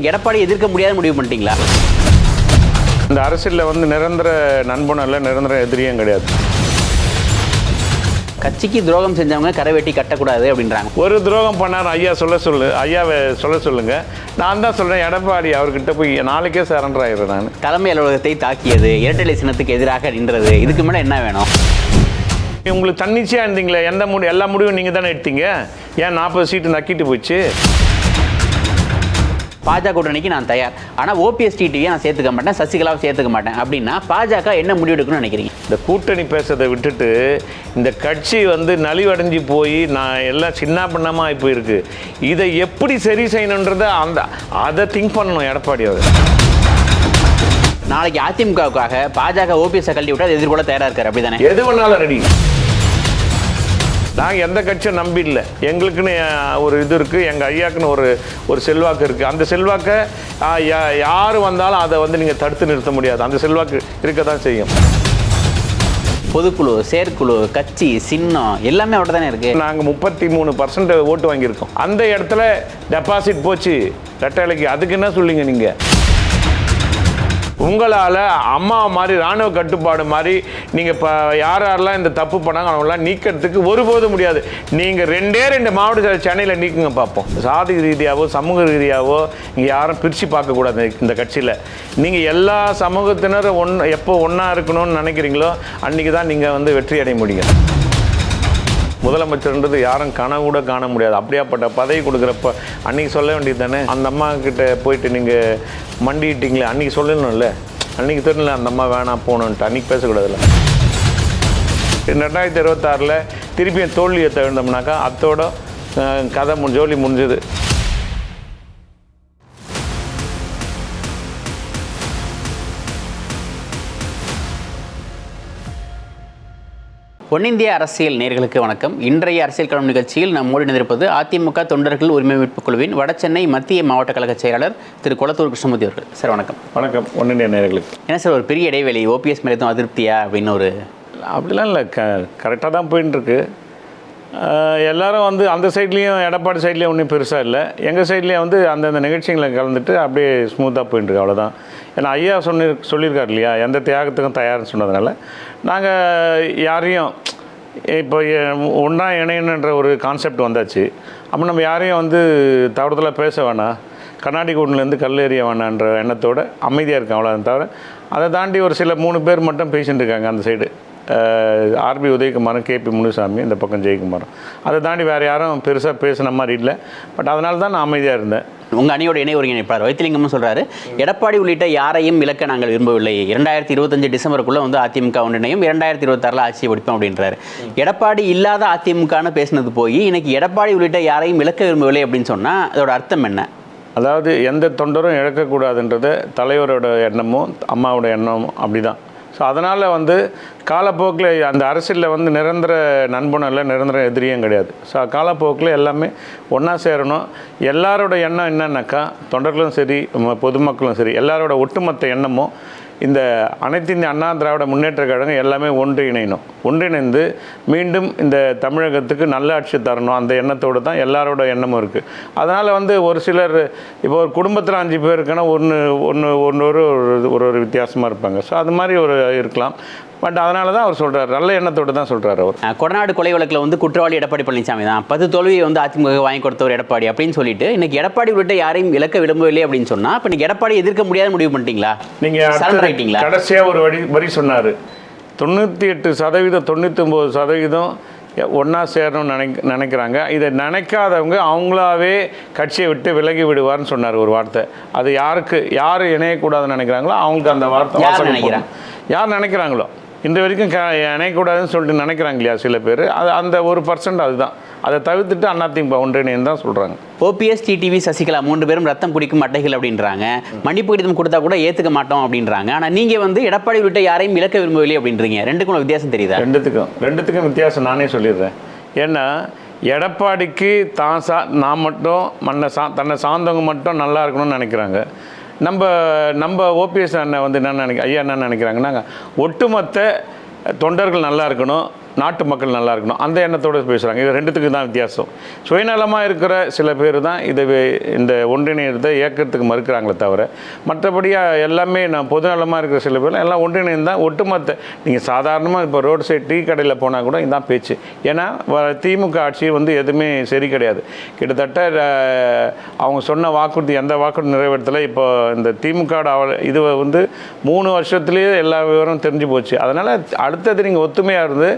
இன்னைக்கு எடப்பாடி எதிர்க்க முடியாத முடிவு பண்ணிட்டீங்களா? இந்த அரசியலில் வந்து நிரந்தர நண்பனும் இல்லை, நிரந்தர எதிரியும் கிடையாது. கட்சிக்கு துரோகம் செஞ்சவங்க கரை வெட்டி கட்டக்கூடாது அப்படின்றாங்க. ஒரு துரோகம் பண்ணார் ஐயா ஐயாவை சொல்ல சொல்லுங்க. நான் தான் சொல்கிறேன், எடப்பாடி அவர்கிட்ட போய் நாளைக்கே சரண்டர் ஆகிடுறேன். நான் தலைமை அலுவலகத்தை தாக்கியது, இரட்டை சின்னத்துக்கு எதிராக நின்றது, இதுக்கு மேலே என்ன வேணும்? உங்களுக்கு தன்னிச்சையாக இருந்தீங்களே, எல்லா முடிவும் நீங்கள் தானே எடுத்தீங்க. ஏன் 40 சீட்டு நக்கிட்டு போச்சு? பாஜக கூட்டணிக்கு நான் தயார், ஆனால் ஓபிஎஸ் டிடிவியை நான் சேர்த்துக்க மாட்டேன், சசிகலாவை சேர்த்துக்க மாட்டேன் அப்படின்னா பாஜக என்ன முடிவு எடுக்கணும்னு நினைக்கிறீங்க? இந்த கூட்டணி பேசுறதை விட்டுட்டு இந்த கட்சி வந்து நலிவடைஞ்சு போய் நான் எல்லாம் சின்ன பின்னமாக போயிருக்கு. இதை எப்படி சரி செய்யணுன்றதை அதை திங்க் பண்ணணும் எடப்பாடி அவர். நாளைக்கு அதிமுகவுக்காக பாஜக ஓபிஎஸ் கழட்டி விட்டு எதிர்கொள்ள தயாராக இருக்காரு, அப்படி தானே? எது வேணாலும் ரெடி. நாங்கள் எந்த கட்சியை நம்பி இல்லை. எங்களுக்குன்னு ஒரு இது இருக்குது, எங்கள் ஐயாக்குன்னு ஒரு செல்வாக்கு இருக்குது. அந்த செல்வாக்கை யார் வந்தாலும் அதை வந்து நீங்கள் தடுத்து நிறுத்த முடியாது. அந்த செல்வாக்கு இருக்க தான் செய்யும். பொதுக்குழு, செயற்குழு, கட்சி, சின்னம் எல்லாமே அவர்கிட்ட தானே இருக்குது. நாங்கள் 33% ஓட்டு வாங்கியிருக்கோம். அந்த இடத்துல டெபாசிட் போச்சு ரெட்டைலைக்கு. அதுக்கு என்ன சொல்லிங்க நீங்கள்? உங்களால் அம்மா மாதிரி இராணுவ கட்டுப்பாடு மாதிரி நீங்கள் இப்போ யாரெல்லாம் இந்த தப்பு பண்ணாங்க அவங்களாம் நீக்கிறதுக்கு ஒருபோதும் முடியாது. நீங்கள் 2 மாவட்ட சென்னையில் நீக்குங்க பார்ப்போம். சாதி ரீதியாகவோ சமூக ரீதியாகவோ இங்கே யாரும் பிரித்து பார்க்கக்கூடாது இந்த கட்சியில். நீங்கள் எல்லா சமூகத்தினரும் எப்போ ஒன்றா இருக்கணும்னு நினைக்கிறீங்களோ அன்றைக்கி தான் நீங்கள் வந்து வெற்றி அடைய முடியும். முதலமைச்சர்ன்றது யாரும் கனவு கூட காண முடியாது. அப்படியாப்பட்ட பதவி கொடுக்குறப்ப அன்றைக்கி சொல்ல வேண்டியது தானே. அந்த அம்மா கிட்ட போயிட்டு நீங்கள் மண்டிட்டீங்களே, அன்றைக்கி சொல்லணும்ல. அன்றைக்கி தெரியல அந்த அம்மா வேணாம் போகணுன்ட்டு அன்றைக்கி பேசக்கூடாதுல்ல. 2026 திருப்பியும் தோல்வியை தவிர்த்தோம்னாக்கா அத்தோட கதை ஜோலி முடிஞ்சது. பொன்னிந்திய அரசியல் நேயர்களுக்கு வணக்கம். இன்றைய அரசியல் களம் நிகழ்ச்சியில் நம்மோடு இணைந்திருப்பது அதிமுக தொண்டர்கள் உரிமை மீட்பு குழுவின் வடசென்னை மத்திய மாவட்ட கழக செயலாளர் திரு கொளத்தூர் கிருஷ்ணமூர்த்தி அவர்கள். சார் வணக்கம். வணக்கம். பொன்னிந்திய நேயர்களுக்கு. ஏன்னா சார் ஒரு பெரிய இடைவெளி, ஓபிஎஸ் மேலே எதுவும் அதிருப்தியா அப்படின்னு ஒரு அப்படிலாம் இல்லை, கரெக்டாக தான் போயின்ட்டுருக்கு. எல்லோரும் வந்து அந்த சைட்லேயும் எடப்பாடி சைட்லேயும் ஒன்றும் பெருசாக இல்லை. எங்கள் சைட்லேயும் வந்து அந்தந்த நிகழ்ச்சிகளை கலந்துட்டு அப்படியே ஸ்மூத்தாக போயிட்டுருக்கு, அவ்வளோதான். ஏன்னா ஐயா சொல்லியிருக்காரு இல்லையா, எந்த தியாகத்துக்கும் தயார்னு சொன்னதுனால நாங்கள் யாரையும் இப்போ ஒன்றா இணையணுன்ற ஒரு கான்செப்ட் வந்தாச்சு. அப்போ நம்ம யாரையும் வந்து தவறுதலாக பேச வேணாம், கண்ணாடி கூட்டிலேருந்து கல் எறிய வேணான்ற எண்ணத்தோடு அமைதியாக இருக்கேன், அவ்வளோதான். தவிர அதை தாண்டி ஒரு சில 3 பேர் மட்டும் பேசிகிட்டு இருக்காங்க அந்த சைடு. ஆர்பி உதயகுமாரும் கேபி முனுசாமி, இந்த பக்கம் ஜெயக்குமாரும். அதை தாண்டி வேறு யாரும் பெருசாக பேசின மாதிரி இல்லை. பட் அதனால தான் நான் அமைதியாக இருந்தேன். உங்கள் அணியோட இணை ஒருங்கிணைப்பாளர் வைத்திலிங்கம்னு சொல்கிறாரு, எடப்பாடி உள்ளிட்ட யாரையும் இலக்க நாங்கள் விரும்பவில்லை, 2025 டிசம்பருக்குள்ளே வந்து அதிமுக ஒன்றிணையும், 2026 ஆட்சியை பிடிப்போம் அப்படின்றாரு. எடப்பாடி இல்லாத அதிமுகன்னு பேசினது போய் இன்னைக்கு எடப்பாடி உள்ளிட்ட யாரையும் இலக்க விரும்பவில்லை அப்படின்னு சொன்னால் அதோட அர்த்தம் என்ன? அதாவது எந்த தொண்டரும் இழக்கக்கூடாதுன்றது தலைவரோட எண்ணமும் அம்மாவோட எண்ணமும் அப்படி தான். ஸோ அதனால் வந்து காலப்போக்கில் அந்த அரசியலில் வந்து நிரந்தர நண்பனும் இல்லை, நிரந்தர எதிரியும் கிடையாது. ஸோ காலப்போக்கில் எல்லாமே ஒன்றா சேரணும். எல்லாரோட எண்ணம் என்னன்னாக்கா, தொண்டர்களும் சரி பொதுமக்களும் சரி எல்லாரோட ஒட்டுமொத்த எண்ணமும் இந்த அனைத்து இந்திய அண்ணா திராவிட முன்னேற்ற கழகம் எல்லாமே ஒன்றிணைந்து மீண்டும் இந்த தமிழகத்துக்கு நல்ல ஆட்சி தரணும், அந்த எண்ணத்தோடு தான் எல்லாரோட எண்ணமும் இருக்குது. அதனால் வந்து ஒரு சிலர் இப்போ ஒரு குடும்பத்தில் 5 பேர் இருக்குன்னா ஒரு வித்தியாசமாக இருப்பாங்க. ஸோ அது மாதிரி ஒரு இருக்கலாம். பட் அதனால தான் அவர் சொல்கிறார், நல்ல எண்ணத்தோடு தான் சொல்கிறார் அவர். கொடநாடு கொலை வழக்கில் வந்து குற்றவாளி எடப்பாடி பழனிசாமி தான், 10 தோல்வியை வந்து அதிமுக வாங்கி கொடுத்தவர் எடப்பாடி அப்படின்னு சொல்லிட்டு இன்னைக்கு எடப்பாடி உள்ளிட்ட யாரையும் இலக்க விரும்பவில்லை அப்படின்னு சொன்னால் இப்போ நீங்கள் எடப்பாடி எதிர்க்க முடியாத முடிவு பண்ணிட்டீங்களா? நீங்கள் கடைசியாக ஒரு வரி சொன்னார், 98% 99% ஒன்றா சேரணும்னு நினைக்கிறாங்க. இதை நினைக்காதவங்க அவங்களாவே கட்சியை விட்டு விலகி விடுவார்னு சொன்னார் ஒரு வார்த்தை. அது யார் இணையக்கூடாதுன்னு நினைக்கிறாங்களோ அவங்களுக்கு அந்த வார்த்தை யார் நினைக்கிறாங்களோ இந்த வரைக்கும் இணையக்கூடாதுன்னு சொல்லிட்டு நினைக்கிறாங்க இல்லையா சில பேர், அது அந்த 1% அதுதான். அதை தவிர்த்துட்டு அதிமுக ஒன்றிணைன்னு தான் சொல்கிறாங்க. ஓபிஎஸ் டிடிவி சசிகலா 3 பேரும் ரத்தம் குடிக்கும் அட்டைகள் அப்படின்றாங்க, மன்னிப்பு கடிதம் கொடுத்தா கூட ஏற்றுக்க மாட்டோம் அப்படின்றாங்க. ஆனால் நீங்கள் வந்து எடப்பாடி விட்ட யாரையும் இலக்க விரும்பவில்லை அப்படின்றீங்க. ரெண்டுக்கும் வித்தியாசம் தெரியுதா? ரெண்டுத்துக்கும் வித்தியாசம் நானே சொல்லிடுறேன். ஏன்னா எடப்பாடிக்கு நான் மட்டும் தன்னை சார்ந்தவங்க மட்டும் நல்லா இருக்கணும்னு நினைக்கிறாங்க. நம்ம ஓபிஎஸ் அண்ணன் வந்து ஐயா என்ன நினைக்கிறாங்கன்னா, ஒட்டுமொத்த தொண்டர்கள் நல்லா இருக்கணும், நாட்டு மக்கள் நல்லா இருக்கணும் அந்த எண்ணத்தோடு பேசுகிறாங்க. இது ரெண்டுத்துக்கு தான் வித்தியாசம். சுயநலமாக இருக்கிற சில பேர் தான் இந்த ஒன்றிணையத்தை இயக்கிறதுக்கு மறுக்கிறாங்களே தவிர மற்றபடியாக எல்லாமே நான் பொதுநலமாக இருக்கிற சில பேர் எல்லாம் ஒன்றிணைந்து தான் ஒட்டுமொத்த நீங்கள் சாதாரணமாக இப்போ ரோடு சைடு டீ கடையில் போனால் கூட இதான் பேச்சு. ஏன்னா திமுக ஆட்சி எதுவுமே சரி கிடையாது. கிட்டத்தட்ட அவங்க சொன்ன வாக்குறுதி எந்த வாக்குறுதி நிறைவேற்றலை. இப்போ இந்த திமுக இது 3 வருஷத்துலேயே எல்லா விவரம் தெரிஞ்சு போச்சு. அதனால் அடுத்தது நீங்கள் ஒத்துமையாக இருந்து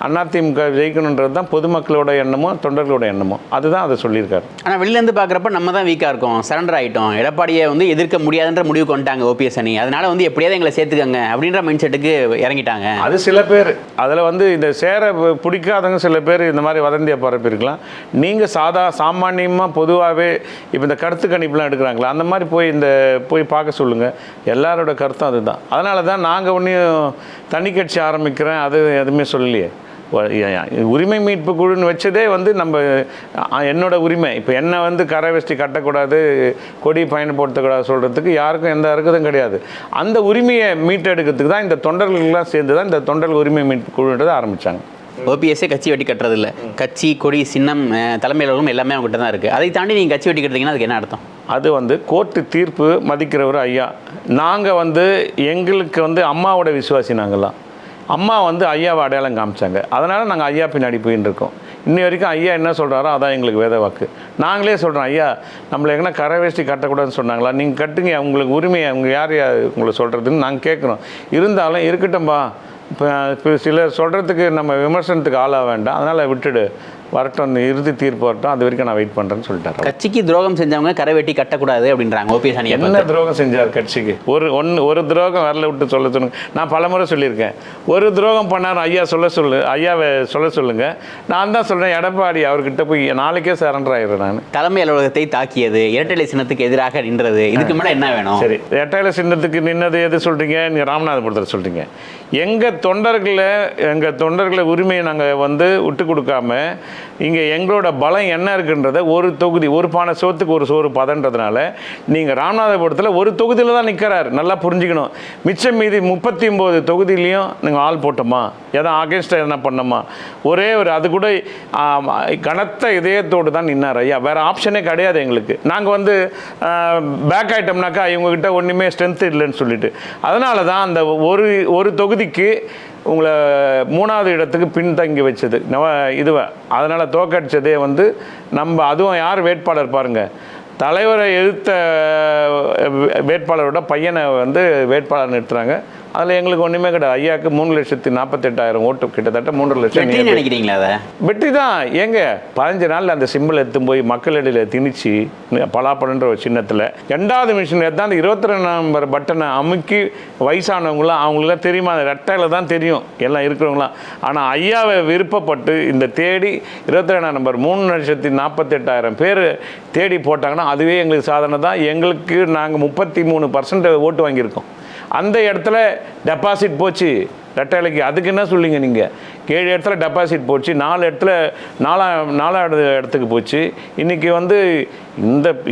அதிமுக ஜெயிக்கணுன்றது தான் பொதுமக்களோட எண்ணமோ தொண்டர்களோட எண்ணமோ அதுதான் அதை சொல்லியிருக்காரு. ஆனால் வெளிலேருந்து பார்க்குறப்ப நம்ம தான் வீக்காக இருக்கோம், சரண்டர் ஆகிட்டோம், எடப்பாடியை எதிர்க்க முடியாதுன்ற முடிவு கொண்டுட்டாங்க ஓபிஎஸ் அணி, அதனால எப்படியாவது எங்களை சேர்த்துக்கங்க அப்படின்ற மைண்ட் செட்டுக்கு இறங்கிட்டாங்க. அது சில பேர் அதில் இந்த சேர பிடிக்காதவங்க சில பேர் இந்த மாதிரி வதந்தியை பரப்பியிருக்கலாம். நீங்கள் சாமானியமாக பொதுவாகவே இப்போ இந்த கருத்து கணிப்புலாம் எடுக்கிறாங்களா அந்த மாதிரி போய் பார்க்க சொல்லுங்கள். எல்லாரோட கருத்தும் அதுதான். அதனால தான் நாங்கள் ஒன்றையும் தனி கட்சி ஆரம்பிக்கிறேன் அது எதுவுமே சொல்லலையே. உரிமை மீட்பு குழுன்னு வச்சதே நம்ம என்னோட உரிமை. இப்போ என்ன கரை வேஷ்டி கட்டக்கூடாது, கொடி பயன்படுத்தக்கூடாது சொல்கிறதுக்கு யாருக்கும் எந்த அர்த்தமும் கிடையாது. அந்த உரிமையை மீட்டெடுக்கிறதுக்கு தான் இந்த தொண்டர்கள்லாம் சேர்ந்து தான் இந்த தொண்டர்கள் உரிமை மீட்பு குழுன்றதை ஆரம்பித்தாங்க. ஓபிஎஸ்ஸே கட்சி வெட்டி கட்டுறது இல்லை, கட்சி கொடி சின்னம் தலைமையிலும் எல்லாமே அவங்ககிட்ட தான் இருக்குது. அதை தாண்டி நீங்கள் கட்சி வெட்டி கட்டுறீங்கன்னா அதுக்கு என்ன அர்த்தம்? அது கோர்ட்டு தீர்ப்பு மதிக்கிறவர் ஐயா. நாங்கள் எங்களுக்கு அம்மாவோட விசுவாசி. நாங்கள்லாம் அம்மா ஐயாவை அடையாளம் காமிச்சாங்க. அதனால் நாங்கள் ஐயா பின்னாடி போயின்னு இருக்கோம். இன்னி வரைக்கும் ஐயா என்ன சொல்கிறாரோ அதான் எங்களுக்கு வேத வாக்கு. நாங்களே சொல்கிறோம், ஐயா நம்மளை எங்கன்னா கரை வேஷ்டி கட்டக்கூடாதுன்னு சொன்னாங்களா, நீங்கள் கட்டுங்க, உங்களுக்கு உரிமையை அவங்க யார் உங்களை சொல்கிறதுன்னு நாங்கள் கேட்குறோம். இருந்தாலும் இருக்கட்டும்பா, இப்போ சிலர் சொல்கிறதுக்கு நம்ம விமர்சனத்துக்கு ஆளாக வேண்டாம், அதனால் விட்டுடு, வரட்டும், இறுதி தீர்ப்பு வரட்டும், அது வரைக்கும் நான் வெயிட் பண்ணுறேன்னு சொல்லிட்டாரு. கட்சிக்கு துரோகம் செஞ்சவங்க கரை வெட்டி கட்டக்கூடாது அப்படின்றாங்க ஓபிஎஸ் அணி. என்ன துரோகம் செஞ்சார் கட்சிக்கு? ஒரு துரோகம் வரல விட்டு சொல்ல சொல்லுங்க. நான் பலமுறை சொல்லியிருக்கேன், ஒரு துரோகம் பண்ணார் ஐயா ஐயாவை சொல்ல சொல்லுங்கள். நான் தான் சொல்கிறேன், எடப்பாடி அவர்கிட்ட போய் நாளைக்கே சரண்டர் ஆயிடுறேன். நான் தலைமை அலுவலகத்தை தாக்கியது, இரட்டை சின்னத்துக்கு எதிராக நின்றது, இதுக்கு மேலே என்ன வேணும்? சரி, இரட்டை சின்னத்துக்கு நின்னது எது சொல்கிறீங்க? நீங்கள் ராமநாதபுரத்தில் சொல்கிறீங்க. எங்கள் தொண்டர்களை உரிமையை நாங்கள் விட்டு கொடுக்காம இங்கே எங்களோட பலம் என்ன இருக்குன்றத ஒரு தொகுதி, ஒரு பானை சோத்துக்கு ஒரு சோறு பதன்றதுனால நீங்கள் ராமநாதபுரத்தில் ஒரு தொகுதியில் தான் நிற்கிறார். நல்லா புரிஞ்சுக்கணும். மிச்சம் மீதி 39 தொகுதியிலையும் நீங்கள் ஆள் போட்டோமா, எதோ அகேன்ஸ்டாக எதனா பண்ணோமா, ஒரே அது கூட கனத்த இதயத்தோடு தான் நின்னார் ஐயா. வேறு ஆப்ஷனே கிடையாது எங்களுக்கு. நாங்கள் பேக் ஆகிட்டோம்னாக்கா இவங்ககிட்ட ஒன்றுமே ஸ்ட்ரென்த் இல்லைன்னு சொல்லிட்டு, அதனால தான் அந்த ஒரு தொகுதிக்கு உங்களை 3வது இடத்துக்கு பின்தங்கி வச்சது அதனால் தோக்கடிச்சதே நம்ம. அதுவும் யார் வேட்பாளர் பாருங்கள், தலைவரை எதிர்த்த வேட்பாளரோட பையனை வேட்பாளர் நிறுத்துறாங்க. அதில் எங்களுக்கு ஒன்றுமே கிடையாது. ஐயாவுக்கு 3,48,000 ஓட்டு, கிட்டத்தட்ட 3 லட்சம் நினைக்கிறீங்களா? அதை வெற்றி தான். ஏங்க 15 நாளில் அந்த சிம்பிள் எடுத்து போய் மக்களிடையில் திணிச்சு பலாப்பழன்ற ஒரு சின்னத்தில் 2வது மிஷின் எடுத்தால் அந்த 22 நம்பர் பட்டனை அமுக்கி வயசானவங்களாம் அவங்களுக்குலாம் தெரியுமா, அந்த ரெட்டையில் தான் தெரியும் எல்லாம் இருக்கிறவங்களாம். ஆனால் ஐயாவை விருப்பப்பட்டு இந்த தேடி 22 நம்பர் 3,48,000 பேர் தேடி போட்டாங்கன்னா அதுவே எங்களுக்கு சாதனை தான். எங்களுக்கு நாங்கள் 33% ஓட்டு வாங்கியிருக்கோம். அந்த இடத்துல டெபாசிட் போச்சு ரெட்டைலைக்கு. அதுக்கு என்ன சொல்லிங்க நீங்கள்? 7 இடத்துல டெபாசிட் போச்சு, 4 இடத்துல 4வது இடத்துக்கு போச்சு. இன்றைக்கி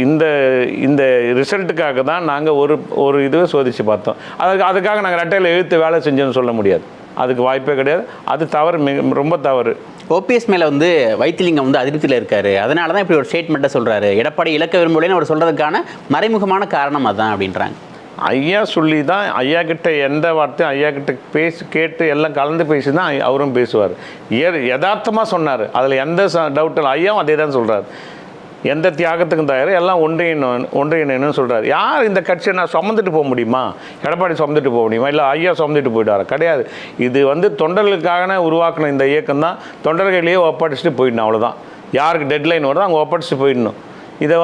இந்த இந்த ரிசல்ட்டுக்காக தான் நாங்கள் ஒரு இதுவை சோதித்து பார்த்தோம். அதுக்காக நாங்கள் ரெட்டையில் எழுத்து வேலை செஞ்சோன்னு சொல்ல முடியாது. அதுக்கு வாய்ப்பே கிடையாது. அது தவறு, ரொம்ப தவறு. ஓபிஎஸ் மேலே வைத்திலிங்கம் அதிருப்தியில் இருக்காரு. அதனால தான் இப்படி ஒரு ஸ்டேட்மெண்ட்டை சொல்கிறாரு. எடப்பாடி இலக்க விரும்பலைன்னு அவர் சொல்கிறதுக்கான மறைமுகமான காரணம் அதுதான் அப்படின்றாங்க. ஐயா சொல்லி தான், ஐயா கிட்ட எந்த வார்த்தையும் ஐயா கிட்ட கேட்டு எல்லாம் கலந்து பேசி தான் அவரும் பேசுவார். யதார்த்தமாக சொன்னார், அதில் எந்த டவுட் இல்லை. ஐயாவும் அதே தான் சொல்கிறார், எந்த தியாகத்துக்கும் தயார், எல்லாம் ஒன்றியணும்னு சொல்கிறார். யார் இந்த கட்சியை நான் சுமந்துட்டு போக முடியுமா? எடப்பாடி சுமந்துட்டு போக முடியுமா? இல்லை ஐயா சுமந்துட்டு போயிட்டாரா? கிடையாது. இது தொண்டர்களுக்காக உருவாக்கின இந்த இயக்கம் தான். தொண்டர்களையே ஒப்படைச்சிட்டு போயிடணும், அவ்வளோதான். யாருக்கு டெட்லைன் வருதோ அவங்க ஒப்படைச்சிட்டு போயிடணும். இதை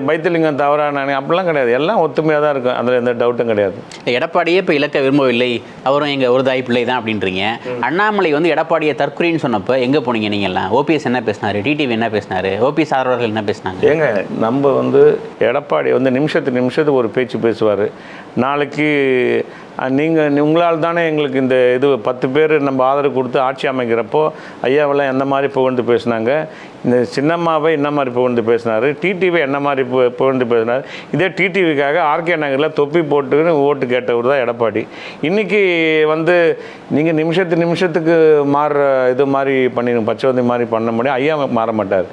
வைத்திலிங்கம் தவறான அப்படிலாம் கிடையாது. எல்லாம் ஒத்துமையாக தான் இருக்கும், அதில் எந்த டவுட்டும் கிடையாது. எடப்பாடியே இப்போ இலக்க விரும்பவில்லை, அவரும் எங்கள் ஒரு தாய் பிள்ளை தான் அப்படின்றீங்க. அண்ணாமலை எடப்பாடியை தற்கொலைன்னு சொன்னப்போ எங்கே போனீங்க நீங்கள்லாம்? ஓபிஎஸ் என்ன பேசினார், டிடிவி என்ன பேசினார், ஓபிஎஸ் ஆதரவாளர்கள் என்ன பேசினாங்க? ஏங்க நம்ம எடப்பாடி நிமிஷத்துக்கு ஒரு பேச்சு பேசுவார். நாளைக்கு நீங்கள் உங்களால் தானே எங்களுக்கு இந்த இது 10 பேர் நம்ம ஆதரவு கொடுத்து ஆட்சி அமைக்கிறப்போ ஐயாவெல்லாம் எந்த மாதிரி புகழ்ந்து பேசினாங்க, இந்த சின்னம்மாவை என்ன மாதிரி புகழ்ந்து பேசினார், டிடிவி என்ன மாதிரி புகழ்ந்து பேசினார். இதே டிடிவிக்காக ஆர்கே நகரில் தொப்பி போட்டு ஓட்டு கேட்டவர் தான் எடப்பாடி. இன்றைக்கி வந்து நீங்கள் நிமிஷத்துக்கு மாறுற இது மாதிரி பண்ணிடுங்க, பச்சைவந்தி மாதிரி பண்ண முடியும். ஐயா மாற மாட்டார்.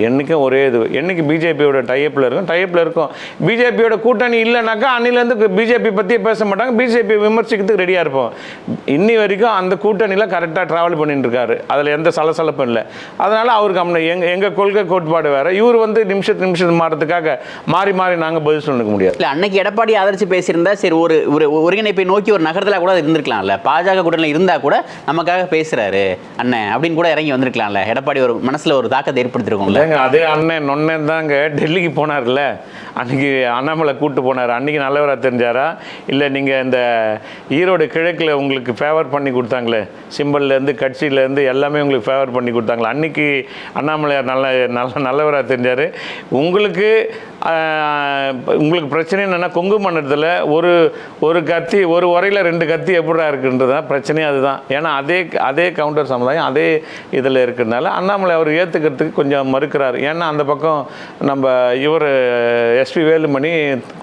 என்றைக்கும் ஒரே இது. என்றைக்கு பிஜேபியோட டைப்பில் இருக்கும். பிஜேபியோட கூட்டணி இல்லைனாக்கா அன்னிலேருந்து பிஜேபி பற்றியே பேச மாட்டாங்க, பிஜேபி விமர்சிக்கிறதுக்கு ரெடியாக இருப்போம். இன்னி வரைக்கும் அந்த கூட்டணியில் கரெக்டாக ட்ராவல் பண்ணிட்டு இருக்காரு, அதில் எந்த சலசலப்பும் இல்லை. அதனால் அவருக்கு எங்கள் கொள்கை கோட்பாடு வேறு, இவர் வந்து நிமிஷத்துக்கு மாறதுக்காக மாறி நாங்கள் பதில் சொல்லிக்க முடியாது. இல்லை, அன்னைக்கு எடப்பாடி ஆதரிச்சு பேசியிருந்தா சரி, ஒரு ஒருங்கிணைப்பை நோக்கி ஒரு நகரத்தில் கூட இருந்திருக்கலாம்ல. பாஜக கூட்டணியில் இருந்தால் கூட நமக்காக பேசுகிறாரு அண்ணன் அப்படின்னு கூட இறங்கி வந்திருக்கலாம்ல. எடப்பாடி ஒரு மனசில் ஒரு தாக்கத்தை ஏற்படுத்திருக்கோம்ல. அதே அண்ணன் நொன்னன் தாங்க டெல்லிக்கு போனார்ல, அன்றைக்கி அண்ணாமலை கூப்பிட்டு போனார். அன்றைக்கி நல்லவராக தெரிஞ்சாரா இல்லை நீங்கள் இந்த ஈரோடு கிழக்கில் உங்களுக்கு ஃபேவர் பண்ணி கொடுத்தாங்களே, சிம்பிள்லேருந்து கட்சியிலேருந்து எல்லாமே உங்களுக்கு ஃபேவர் பண்ணி கொடுத்தாங்களே, அன்றைக்கி அண்ணாமலையார் நல்லவராக தெரிஞ்சார். உங்களுக்கு பிரச்சனை என்னென்னா, கொங்கு மண்டலத்தில் ஒரு கத்தி ஒரு உரையில் 2 கத்தி எப்படா இருக்குன்றது தான் பிரச்சனையே. அதுதான். ஏன்னா அதே கவுண்டர் சமுதாயம் அதே இதில் இருக்கிறதுனால அண்ணாமலை அவர் ஏற்றுக்கிறதுக்கு கொஞ்சம் மறுக்கிறார். ஏன்னா அந்த பக்கம் நம்ம இவர் எஸ்பி வேலுமணி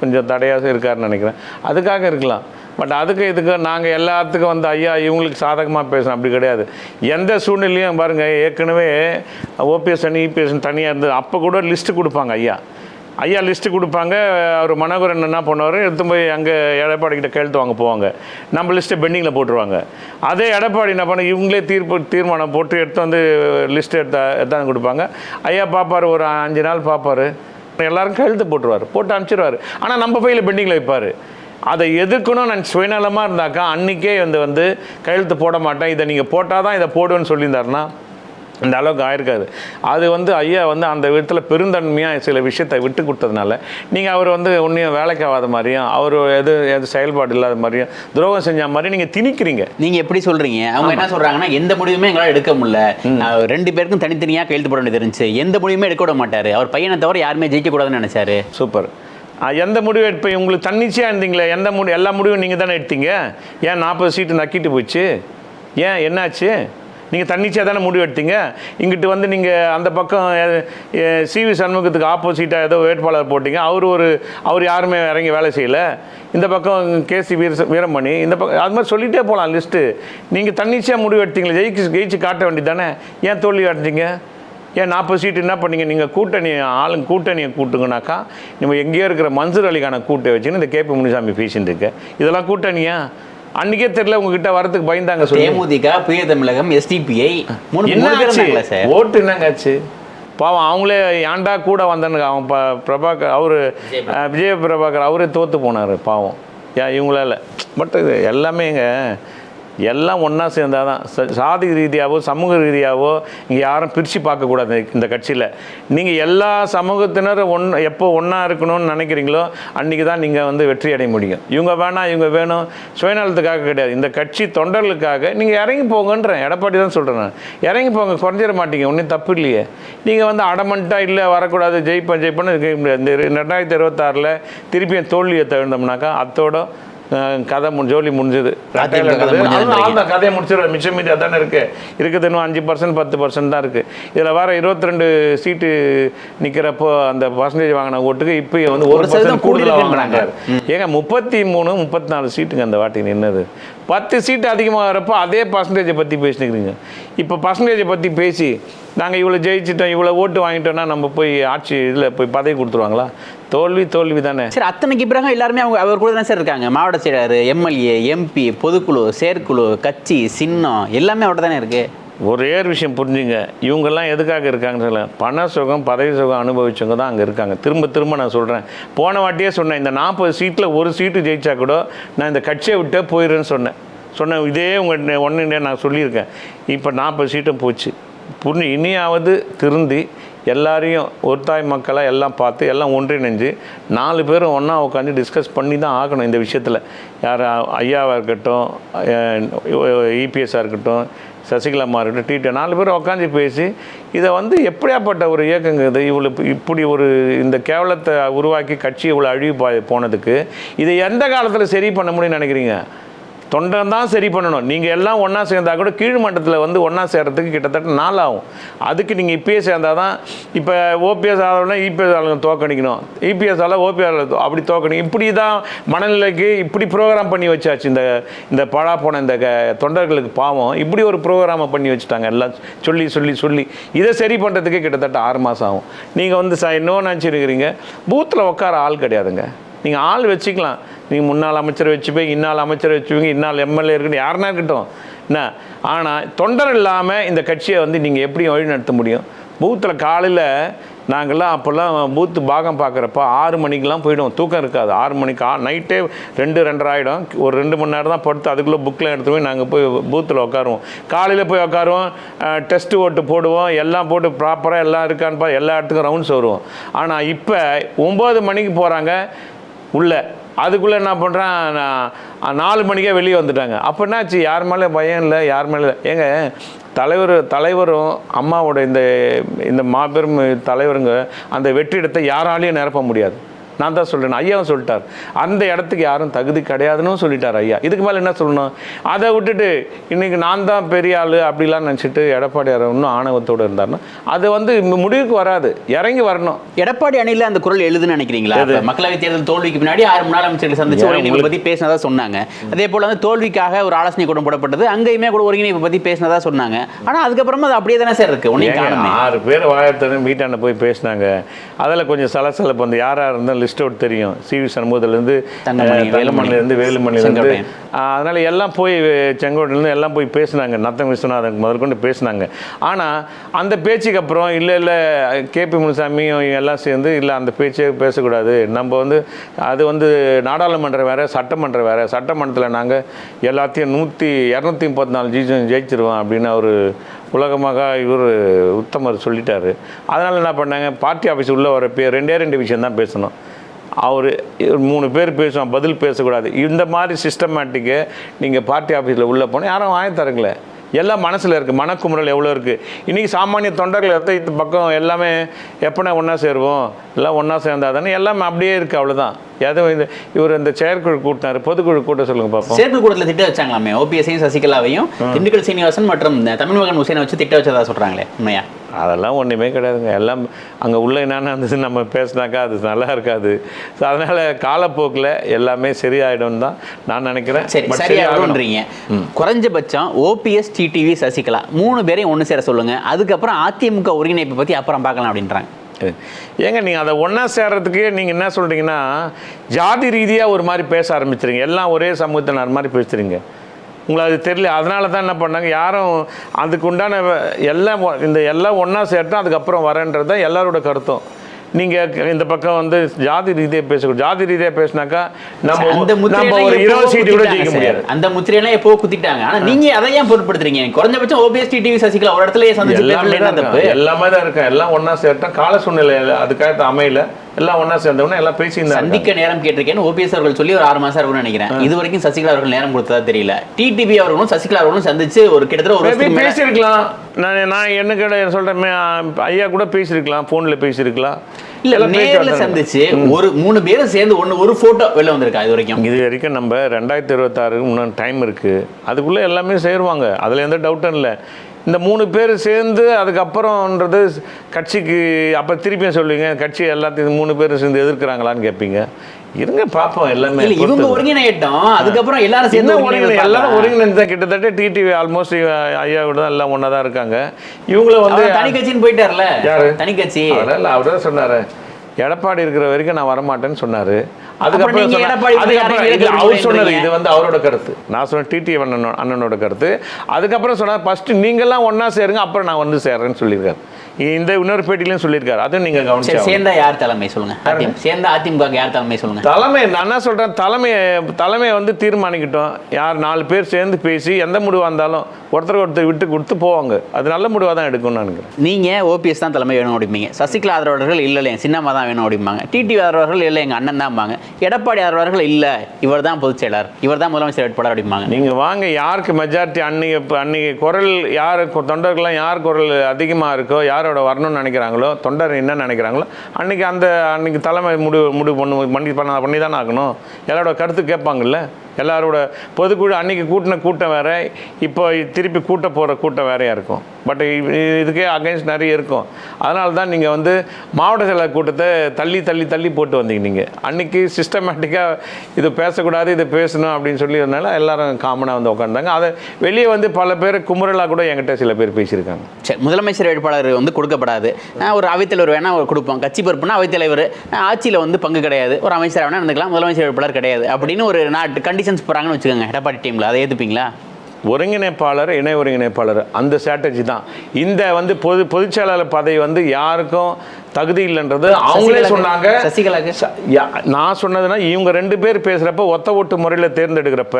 கொஞ்சம் தடையாக இருக்காருன்னு நினைக்கிறேன். அதுக்காக இருக்கலாம். பட் இதுக்கு நாங்கள் எல்லாத்துக்கும் வந்து ஐயா இவங்களுக்கு சாதகமாக பேசணும் அப்படி கிடையாது. எந்த சூழ்நிலையும் பாருங்கள், ஏற்கனவே ஓபிஎஸ் அணி இபிஎஸ் தனியாக இருந்தது. அப்போ கூட லிஸ்ட்டு கொடுப்பாங்க. ஐயா லிஸ்ட்டு கொடுப்பாங்க. அவர் மனோகரன் என்ன பண்ணுவார், எடுத்து போய் அங்கே எடப்பாடிக்கிட்ட கையெழுத்து வாங்க போவாங்க. நம்ம லிஸ்ட்டை பெண்டிங்கில் போட்டுருவாங்க. அதே எடப்பாடி என்ன பண்ண, இவங்களே தீர்மானம் போட்டு எடுத்து வந்து லிஸ்ட்டு எடுத்தாந்து கொடுப்பாங்க. ஐயா பார்ப்பார், ஒரு 5 நாள் பார்ப்பார், எல்லாரும் கையெழுத்து போட்டு அனுப்பிச்சிடுவார். ஆனால் நம்ம பையில் பெண்டிங்கில் வைப்பார். அதை எதிர்க்கணும் நான் சுயநலமாக இருந்தாக்கா அன்றைக்கே வந்து கையெழுத்து போட மாட்டேன், இதை நீங்கள் போட்டால் தான் இதை போடுவேன்னு சொல்லியிருந்தாருன்னா இந்த அளவுக்கு ஆயிருக்காது. அது ஐயா அந்த விதத்தில் பெருந்தன்மையாக சில விஷயத்தை விட்டு கொடுத்ததுனால நீங்கள் அவர் ஒன்றையும் வேலைக்காகாத மாதிரியும் அவர் எது செயல்பாடு இல்லாத மாதிரியும் துரோகம் செஞ்ச மாதிரி நீங்கள் திணிக்கிறீங்க. நீங்கள் எப்படி சொல்கிறீங்க? அவங்க என்ன சொல்கிறாங்கன்னா, எந்த முடிவுமே எங்களால் எடுக்க முடியல, 2 பேருக்கும் தனித்தனியாக கையெழுத்து போட வேண்டியது இருந்துச்சு, எந்த முடிவுமே எடுக்க விட மாட்டார், அவர் பையனை தவிர யாருமே ஜெயிக்கக்கூடாதுன்னு நினச்சாரு. சூப்பர். எந்த முடிவு எடுப்ப உங்களுக்கு தன்னிச்சையாக இருந்தீங்களே, எல்லா முடிவும் நீங்கள் தானே எடுத்தீங்க. ஏன் 40 சீட்டு நக்கிட்டு போச்சு? ஏன் என்னாச்சு? நீங்கள் தன்னிச்சையாக தானே முடிவு எடுத்தீங்க. இங்கிட்டு நீங்கள் அந்த பக்கம் சிவி சண்முகத்துக்கு ஆப்போசிட்டாக ஏதோ வேட்பாளர் போட்டிங்க, அவர் யாருமே இறங்கி வேலை செய்யலை. இந்த பக்கம் கேசி வீரமணி, இந்த பக்கம் அது மாதிரி சொல்லிகிட்டே போகலாம் லிஸ்ட்டு. நீங்கள் தன்னிச்சையாக முடிவு எடுத்தீங்களே, ஜெயிச்சு காட்ட வேண்டியது தானே. ஏன் தோல்வி காட்டுறீங்க? ஏன் 40 சீட்டு என்ன பண்ணீங்க? நீங்கள் கூட்டணியை கூட்டுங்கனாக்கா நம்ம எங்கேயோ இருக்கிற மன்சூர் அலிகான கூட்டை வச்சுன்னு இந்த கேபி முனிசாமி பேசிட்டு இருக்கு. இதெல்லாம் கூட்டணியா? அன்றைக்கே தெரியல உங்ககிட்ட வரதுக்கு பயந்தாங்க. தேமுதிக, புதிய தமிழகம், எஸ்டிபிஐ ஓட்டு என்னங்காச்சு? பாவம் அவங்களே ஏன்டா கூட வந்தனுங்க. அவன் பிரபாகர், அவர் விஜய பிரபாகர் அவரே தோற்று போனார் பாவம். இவங்களால. பட் இது எல்லாமே எல்லாம் ஒன்றா சேர்ந்தால் தான். சாதி ரீதியாகவோ சமூக ரீதியாகவோ இங்கே யாரும் பிரித்து பார்க்கக்கூடாது இந்த கட்சியில். நீங்கள் எல்லா சமூகத்தினரும் எப்போ ஒன்றா இருக்கணும்னு நினைக்கிறீங்களோ அன்றைக்கி தான் நீங்கள் வெற்றி அடைய முடியும். இவங்க வேணாம் இவங்க வேணும் சுயநலத்துக்காக கிடையாது, இந்த கட்சி தொண்டர்களுக்காக நீங்கள் இறங்கி போங்கன்றேன். எடப்பாடி தான் சொல்கிறேன் நான், இறங்கி போங்க, குறைஞ்சிட மாட்டீங்க, ஒன்றும் தப்பு இல்லையே. நீங்கள் அடமெண்ட்டாக இல்லை வரக்கூடாது ஜெயிப்பேன்னு இருக்க முடியாது. இந்த 2026 திருப்பியும் தோல்வியை தவிர்த்தோம்னாக்கா அத்தோட கதை ஜோலி முடிஞ்சது. கதையை முடிச்சிடுவார். மிச்சம் மீதி அதானே இருக்குது. இன்னும் 5% 10% தான் இருக்குது. இதில் வர 22 சீட்டு நிற்கிறப்போ அந்த பர்சன்டேஜ் வாங்கின ஓட்டுக்கு இப்போ 1% கூடுதலாக வாங்கினாங்க. ஏங்க 33 34 சீட்டுங்க அந்த வாட்டி நின்னது. 10 சீட்டு அதிகமாக வரப்போ அதே பர்சன்டேஜை பற்றி பேசினுக்கிறீங்க. இப்போ பர்சன்டேஜை பற்றி பேசி நாங்கள் இவ்வளோ ஜெயிச்சிட்டோம் இவ்வளோ ஓட்டு வாங்கிட்டோன்னா நம்ம போய் ஆட்சி இதில் போய் பதவி கொடுத்துருவாங்களா? தோல்வி தானே. சரி, அத்தனைக்கு பிறகு எல்லாருமே அவர் கூட தான் சார் இருக்காங்க. மாவட்ட செயலர், எம்எல்ஏ, எம்பி, பொதுக்குழு, செயற்குழு, கட்சி, சின்னம் எல்லாமே அவர்கிட்ட தானே இருக்குது. ஒரே ஒரு விஷயம் புரிஞ்சுங்க, இவங்கெல்லாம் எதுக்காக இருக்காங்கன்னு சொல்ல, பண சுகம் பதவி சுகம் அனுபவிச்சவங்க தான் அங்கே இருக்காங்க. திரும்ப நான் சொல்கிறேன், போன வாட்டியே சொன்னேன், இந்த 40 சீட்டில் ஒரு சீட்டு ஜெயிச்சா கூட நான் இந்த கட்சியை விட்டே போயிடுறேன்னு சொன்னேன். இதே உங்கள் ஒன்று நான் சொல்லியிருக்கேன். இப்போ 40 சீட்டும் போச்சு. இனியாவது திருந்தி எல்லாரையும் ஒருத்தாய் மக்களாக எல்லாம் பார்த்து எல்லாம் ஒன்றிணைஞ்சு 4 பேரும் ஒன்றா உட்காந்து டிஸ்கஸ் பண்ணி தான் ஆகணும் இந்த விஷயத்தில். யார் ஐயாவாக இருக்கட்டும், இபிஎஸ்ஸாக இருக்கட்டும், சசிகலாமா இருக்கட்டும், டிடி 4 பேரும் உட்காந்து பேசி இதை எப்படியாப்பட்ட ஒரு இயக்கங்கிறது இப்படி இந்த கேவலத்தை உருவாக்கி கட்சி இவ்வளோ அழிவு போனதுக்கு இதை எந்த காலத்தில் சரி பண்ண முடியும்னு நினைக்கிறீங்க? தொண்டன் தான் சரி பண்ணணும். நீங்கள் எல்லாம் ஒன்றா சேர்ந்தால் கூட கீழ் மட்டத்தில் வந்து ஒன்றா சேர்கிறதுக்கு கிட்டத்தட்ட 4 ஆகும். அதுக்கு நீங்கள் இப்பயே சேர்ந்தால் தான். இப்போ ஓபிஎஸ் ஆளுனா இபிஎஸ் ஆளுங்க தோக்கணிக்கணும், இபிஎஸ் ஆள ஓபிஎஸ் அப்படி தோக்கணிக்கணும். இப்படி தான் மனநிலைக்கு இப்படி ப்ரோக்ராம் பண்ணி வச்சாச்சு. இந்த பழா போன இந்த தொண்டர்களுக்கு பாவம் இப்படி ஒரு ப்ரோக்ராமை பண்ணி வச்சுட்டாங்க. எல்லாம் சொல்லி சொல்லி சொல்லி இதை சரி பண்ணுறதுக்கு கிட்டத்தட்ட 6 மாதம் ஆகும். நீங்கள் வந்து இன்னொன்று நினச்சிருக்கிறீங்க, பூத்தில் உட்கார ஆள் கிடையாதுங்க. நீங்கள் ஆள் வச்சுக்கலாம். நீங்கள் முன்னாள் அமைச்சர் வச்சுப்பீங்க, இன்னால் அமைச்சர் வச்சுப்பீங்க, இன்னால் எம்எல்ஏ இருக்கட்டும், யாருன்னா இருக்கட்டும் என்ன. ஆனால் தொண்டர் இல்லாமல் இந்த கட்சியை வந்து நீங்கள் எப்படி வழி நடத்த முடியும்? பூத்தில் காலையில் நாங்கள்லாம் அப்போல்லாம் பூத்து பாகம் பார்க்குறப்ப 6 மணிக்கெலாம் போய்டும், தூக்கம் இருக்காது. 6 மணிக்கு நைட்டே 2-2:30 ஆகிடும். ஒரு 2 மணி நேரம் தான் படுத்து அதுக்குள்ளே புக்கில் எடுத்து போய் நாங்கள் போய் பூத்தில் உட்காருவோம். காலையில் போய் உட்காருவோம், டெஸ்ட் ஓட்டு போடுவோம், எல்லாம் போட்டு ப்ராப்பராக எல்லாம் இருக்கான்னு எல்லா இடத்துக்கும் ரவுண்ட்ஸ் வருவோம். ஆனால் இப்போ 9 மணிக்கு போகிறாங்க உள்ளே, அதுக்குள்ளே என்ன பண்ணுறான் 4 மணிக்கே வெளியே வந்துட்டாங்க. அப்போ என்னாச்சு? யார் மேலே பயம் இல்லை, யார் மேலே ஏங்க தலைவரும் அம்மாவோட இந்த மாபெரும் தலைவருங்க அந்த வெற்றிடத்தை யாராலையும் நிரப்ப முடியாது. நான் தான் சொல்கிறேன், ஐயாவும் சொல்லிட்டார். அந்த இடத்துக்கு யாரும் தகுதி கிடையாதுன்னு சொல்லிட்டார் ஐயா. இதுக்கு மேலே என்ன சொல்லணும்? அதை விட்டுட்டு இன்றைக்கி நான் தான் பெரிய ஆள் அப்படிலாம் நினச்சிட்டு எடப்பாடியார் இன்னும் ஆணவத்தோடு இருந்தார்னா அது வந்து முடிவுக்கு வராது, இறங்கி வரணும். எடப்பாடி அணியில் அந்த குரல் எழுதுன்னு நினைக்கிறீங்களா? மக்களவைத் தேர்தல் தோல்விக்கு முன்னாடி 6 முன்னாள் அமைச்சர்களை சந்திச்சு ஒருங்கிணைப்பை பற்றி பேசினதா சொன்னாங்க. அதே போல் வந்து தோல்விக்காக ஒரு ஆலோசனை கூட்டம் போடப்பட்டது, அங்கேயுமே கூட ஒருங்கிணைப்பை பற்றி பேசினதா சொன்னாங்க. ஆனால் அதுக்கப்புறமா அது அப்படியே தானே சார் இருக்குது. ஒன்றே 6 பேர் வாயத்தனை வீட்டாண்ட போய் பேசினாங்க. அதில் கொஞ்சம் சலசலப்பு வந்து யாராக இருந்தாலும் லிஸ்ட் அவுட் தெரியும். சிவி சண்முகத்துலேருந்து, வேலுமணிலேருந்து, வேலுமணிலேருந்து, அதனால் எல்லாம் போய் செங்கோட்டிலேருந்து எல்லாம் போய் பேசினாங்க. நத்தம் விஸ்வநாதன் முதற்கொண்டு பேசினாங்க. ஆனால் அந்த பேச்சுக்கு அப்புறம் இல்லை கேபி முனுசாமியும் எல்லாம் சேர்ந்து இல்லை அந்த பேச்சே பேசக்கூடாது, நம்ம வந்து அது வந்து நாடாளுமன்றம் வேறு சட்டமன்றம் வேறு, சட்டமன்றத்தில் நாங்கள் எல்லாத்தையும் 234 ஜெயிச்சிருவோம் அப்படின்னு அவர் உலகமாக இவர் உத்தமர் சொல்லிட்டார். அதனால் என்ன பண்ணாங்க, பார்ட்டி ஆஃபீஸ் உள்ளே வர 2 விஷயம் தான் பேசணும். அவர் 3 பேர் பேசுவான், பதில் பேசக்கூடாது. இந்த மாதிரி சிஸ்டமேட்டிக்கு நீங்கள் பார்ட்டி ஆஃபீஸில் உள்ளே போனால் யாரும் வாங்கி தரங்களே. எல்லாம் மனசில் இருக்குது, மனக்குமுறல் எவ்வளோ இருக்குது. இன்றைக்கி சாமானிய தொண்டர்கள் இந்த பக்கம் எல்லாமே எப்போனா ஒன்றா சேருவோம், எல்லாம் ஒன்றா சேர்ந்தா தானே எல்லாமே அப்படியே இருக்குது, அவ்வளோதான். எதுவும் இவர் இந்த செயற்குழு கூட்டினார், பொதுக்குழு கூட்ட சொல்லுங்க பார்ப்போம். செயற்குழு கூட்டத்தில் திட்ட வச்சாங்களாமே, ஓபிஎஸ்ஸையும் சசிகலாவையும் திண்டுக்கல் சீனிவாசன் மற்றும் தமிழ்மகன் ஹுசேனை வச்சு திட்ட வச்சதா சொல்கிறாங்களே, உண்மையா? அதெல்லாம் ஒன்றுமே கிடையாதுங்க. எல்லாம் அங்கே உள்ள என்னென்ன இருந்துச்சு நம்ம பேசினாக்கா அது நல்லா இருக்காது. ஸோ அதனால் காலப்போக்கில் எல்லாமே சரியாயிடும் தான் நான் நினைக்கிறேன். சரி, சரியாகன்றீங்க. குறைஞ்சபட்சம் ஓபிஎஸ், டிடிவி, சசிகலா 3 பேரையும் ஒன்று சேர சொல்லுங்கள், அதுக்கப்புறம் அதிமுக ஒருங்கிணைப்பை பற்றி அப்புறம் பார்க்கலாம் அப்படின்றாங்க. ஏங்க நீங்கள் அதை ஒன்றா சேர்றதுக்கு நீங்கள் என்ன சொல்கிறீங்கன்னா ஜாதி ரீதியாக ஒரு மாதிரி பேச ஆரம்பிச்சிருங்க. எல்லாம் ஒரே சமூகத்தினர் மாதிரி பேசுகிறீங்க. உங்களுக்கு அது தெரியல. அதனால தான் என்ன பண்ணாங்க, யாரும் அதுக்கு உண்டான எல்லாம் ஒன்றா சேர்த்தோம் அதுக்கப்புறம் வரேன்றது தான் எல்லாரோட கருத்தும். நீங்கள் இந்த பக்கம் வந்து ஜாதி ரீதியாக பேசக்கூடாது. ஜாதி ரீதியாக பேசினாக்கா நம்ம ஒரு 20 சீட்டு கூட ஜெயிக்க முடியாது. அந்த முத்திரையெல்லாம் எப்போ குத்திட்டாங்க. ஆனால் நீங்கள் அதை ஏன் பொருட்படுத்துறீங்க? குறைஞ்சபட்சம் ஓபிஎஸ், டிடிவி, சசிகலா ஒரு இடத்துல எல்லாமே தான் இருக்கேன். எல்லாம் ஒன்றா சேர்த்தா கால சூழ்நிலை அதுக்காக அமையல. எல்லாம் ஒன்றா சேர்ந்தவொடனே எல்லாம் பேசி சந்திக்க நேரம் கேட்டிருக்கேன்னு ஓபிஎஸ் அவர்கள் சொல்லி ஒரு 6 மாதம் இருக்கும்னு நினைக்கிறேன். இது வரைக்கும் சசிகலா அவர்கள் நேரம் கொடுத்ததா தெரியல. டிடிவி அவர்களும் சசிகலா அவர்களும் சந்திச்சு ஒரு கிட்டத்தட்ட ஒரு பேசியிருக்கலாம். நான் என்ன கேட்ட சொல்கிறேன், ஐயா கூட பேசியிருக்கலாம், ஃபோனில் பேசியிருக்கலாம். இல்ல நேர்ல சந்திச்சு ஒரு 3 பேரும் சேர்ந்து ஒரு போட்டோ வெளில வந்திருக்கா இது வரைக்கும் நம்ம 2026 இன்னும் டைம் இருக்குது. அதுக்குள்ளே எல்லாமே சேருவாங்க, அதில் எந்த டவுட்டும் இல்லை. இந்த 3 பேர் சேர்ந்து அதுக்கப்புறம்ன்றது கட்சிக்கு அப்போ திருப்பியும் சொல்லுவீங்க, கட்சி எல்லாத்தையும் 3 பேர் சேர்ந்து எதிர்க்கிறாங்களான்னு கேட்பீங்க. இருங்க பார்ப்போம். எல்லாமே இவங்க ஒருங்கிணைட்டோம், அதுக்கப்புறம் எல்லாரும் சேர்ந்து எல்லாரும் ஒருங்கிணைந்து கிட்டத்தட்ட டிடிவி ஆல்மோஸ்ட் ஐயாவோட தான் எல்லாம் ஒன்றா தான் இருக்காங்க. இவங்கள வந்து தனி கட்சின்னு போயிட்டார்ல, யாரு தனி கட்சி? அதனால அவர் தான் சொன்னார், எடப்பாடி இருக்கிற வரைக்கும் நான் வரமாட்டேன்னு சொன்னார். அதுக்கப்புறம் அவர் சொன்னது இது வந்து அவரோட கருத்து. நான் சொன்ன டிடிவி அண்ணனோட கருத்து. அதுக்கப்புறம் சொன்னார் ஃபர்ஸ்ட் நீங்கள்லாம் ஒன்றா சேருங்க, அப்புறம் நான் வந்து சேர்றேன்னு சொல்லியிருக்காரு. இந்த இன்னொரு பேட்டிலையும் சொல்லியிருக்காரு. அதுவும் நீங்கள் கவனிச்சு சேர்ந்தா யார் தலைமை சொல்லுங்க, சேர்ந்தா அதிமுக யார் தலைமை சொல்லுங்க. தலைமை நான் என்ன சொல்கிறேன், தலைமையை வந்து தீர்மானிக்கிட்டோம். யார் 4 பேர் சேர்ந்து பேசி எந்த முடிவாக இருந்தாலும் ஒருத்தர் விட்டு கொடுத்து போவாங்க. அது நல்ல முடிவாக தான் எடுக்கணும்னு நினைக்கிறேன். நீங்கள் ஓபிஎஸ் தான் தலைமை வேணும் அப்படிம்பீங்க, சசிகலா ஆதரவாளர்கள் இல்லை என் சின்னம்மா தான் வேணும் அப்படிம்பாங்க, டிடிவி ஆதரவாளர்கள் இல்லை எங்கள் அண்ணன் தான்பாங்க, எடப்பாடி ஆதரவாளர்கள் இல்லை இவர் தான் பொதுச் செயலர், இவர் தான் முதலமைச்சர் வேட்பாளர் அப்படிம்பாங்க. நீங்கள் வாங்க, யாருக்கு மெஜாரிட்டி அன்னைக்கு குரல் யார் தொண்டர்கள்லாம் யார் குரல் அதிகமாக இருக்கோ, யாரோட வரணும்னு நினைக்கிறாங்களோ, தொண்டர் என்ன நினைக்கிறாங்களோ அன்னைக்கு தலைமை முடிவு பண்ணி தானே ஆகணும். எல்லாரோட கருத்து கேட்பாங்கல்ல. எல்லாரோட பொதுக்குழு அன்றைக்கி கூட்டின கூட்டம் வேறு, இப்போ திருப்பி கூட்ட போகிற கூட்டம் வேறையாக இருக்கும். பட் இதுக்கே அகைன்ஸ்ட் நிறைய இருக்கும். அதனால தான் நீங்கள் வந்து மாவட்ட செயலர் கூட்டத்தை தள்ளி தள்ளி தள்ளி போட்டு வந்தீங்க. நீங்கள் அன்றைக்கி சிஸ்டமேட்டிக்காக இது பேசக்கூடாது, இது பேசணும் அப்படின்னு சொல்லியிருந்தனால எல்லாரும் காமனாக வந்து உட்காந்தாங்க. அதை வெளியே வந்து பல பேர் குமுறலாக கூட என்கிட்ட சில பேர் பேசியிருக்காங்க. சரி, முதலமைச்சர் வேட்பாளர் வந்து கொடுக்கப்படாது, ஒரு அவைத்தலைவர் வேணால் கொடுப்போம், கட்சி பொறுப்புனா அவைத்தலைவர், ஆட்சியில் வந்து பங்கு கிடையாது, ஒரு அமைச்சர் வேணால் இருந்துக்கலாம், முதலமைச்சர் வேட்பாளர் கிடையாது அப்படின்னு ஒரு கண்டிஷன்ஸ் போகிறாங்கன்னு வச்சுக்கோங்க எடப்பாடி டீமில். அதை ஏற்றுப்பீங்களா? ஒருங்கிணைப்பாளர், இணை ஒருங்கிணைப்பாளர், அந்த ஸ்ட்ராட்டஜி தான். இந்த வந்து பொதுச்செயலாளர் பதவி வந்து யாருக்கும் தகுதி இல்லைன்றது அவங்களே சொன்னாங்க. சசிகலாக்கு நான் சொன்னதுன்னா இவங்க 2 பேர் பேசுகிறப்ப ஒத்த ஓட்டு முறையில் தேர்ந்தெடுக்கிறப்ப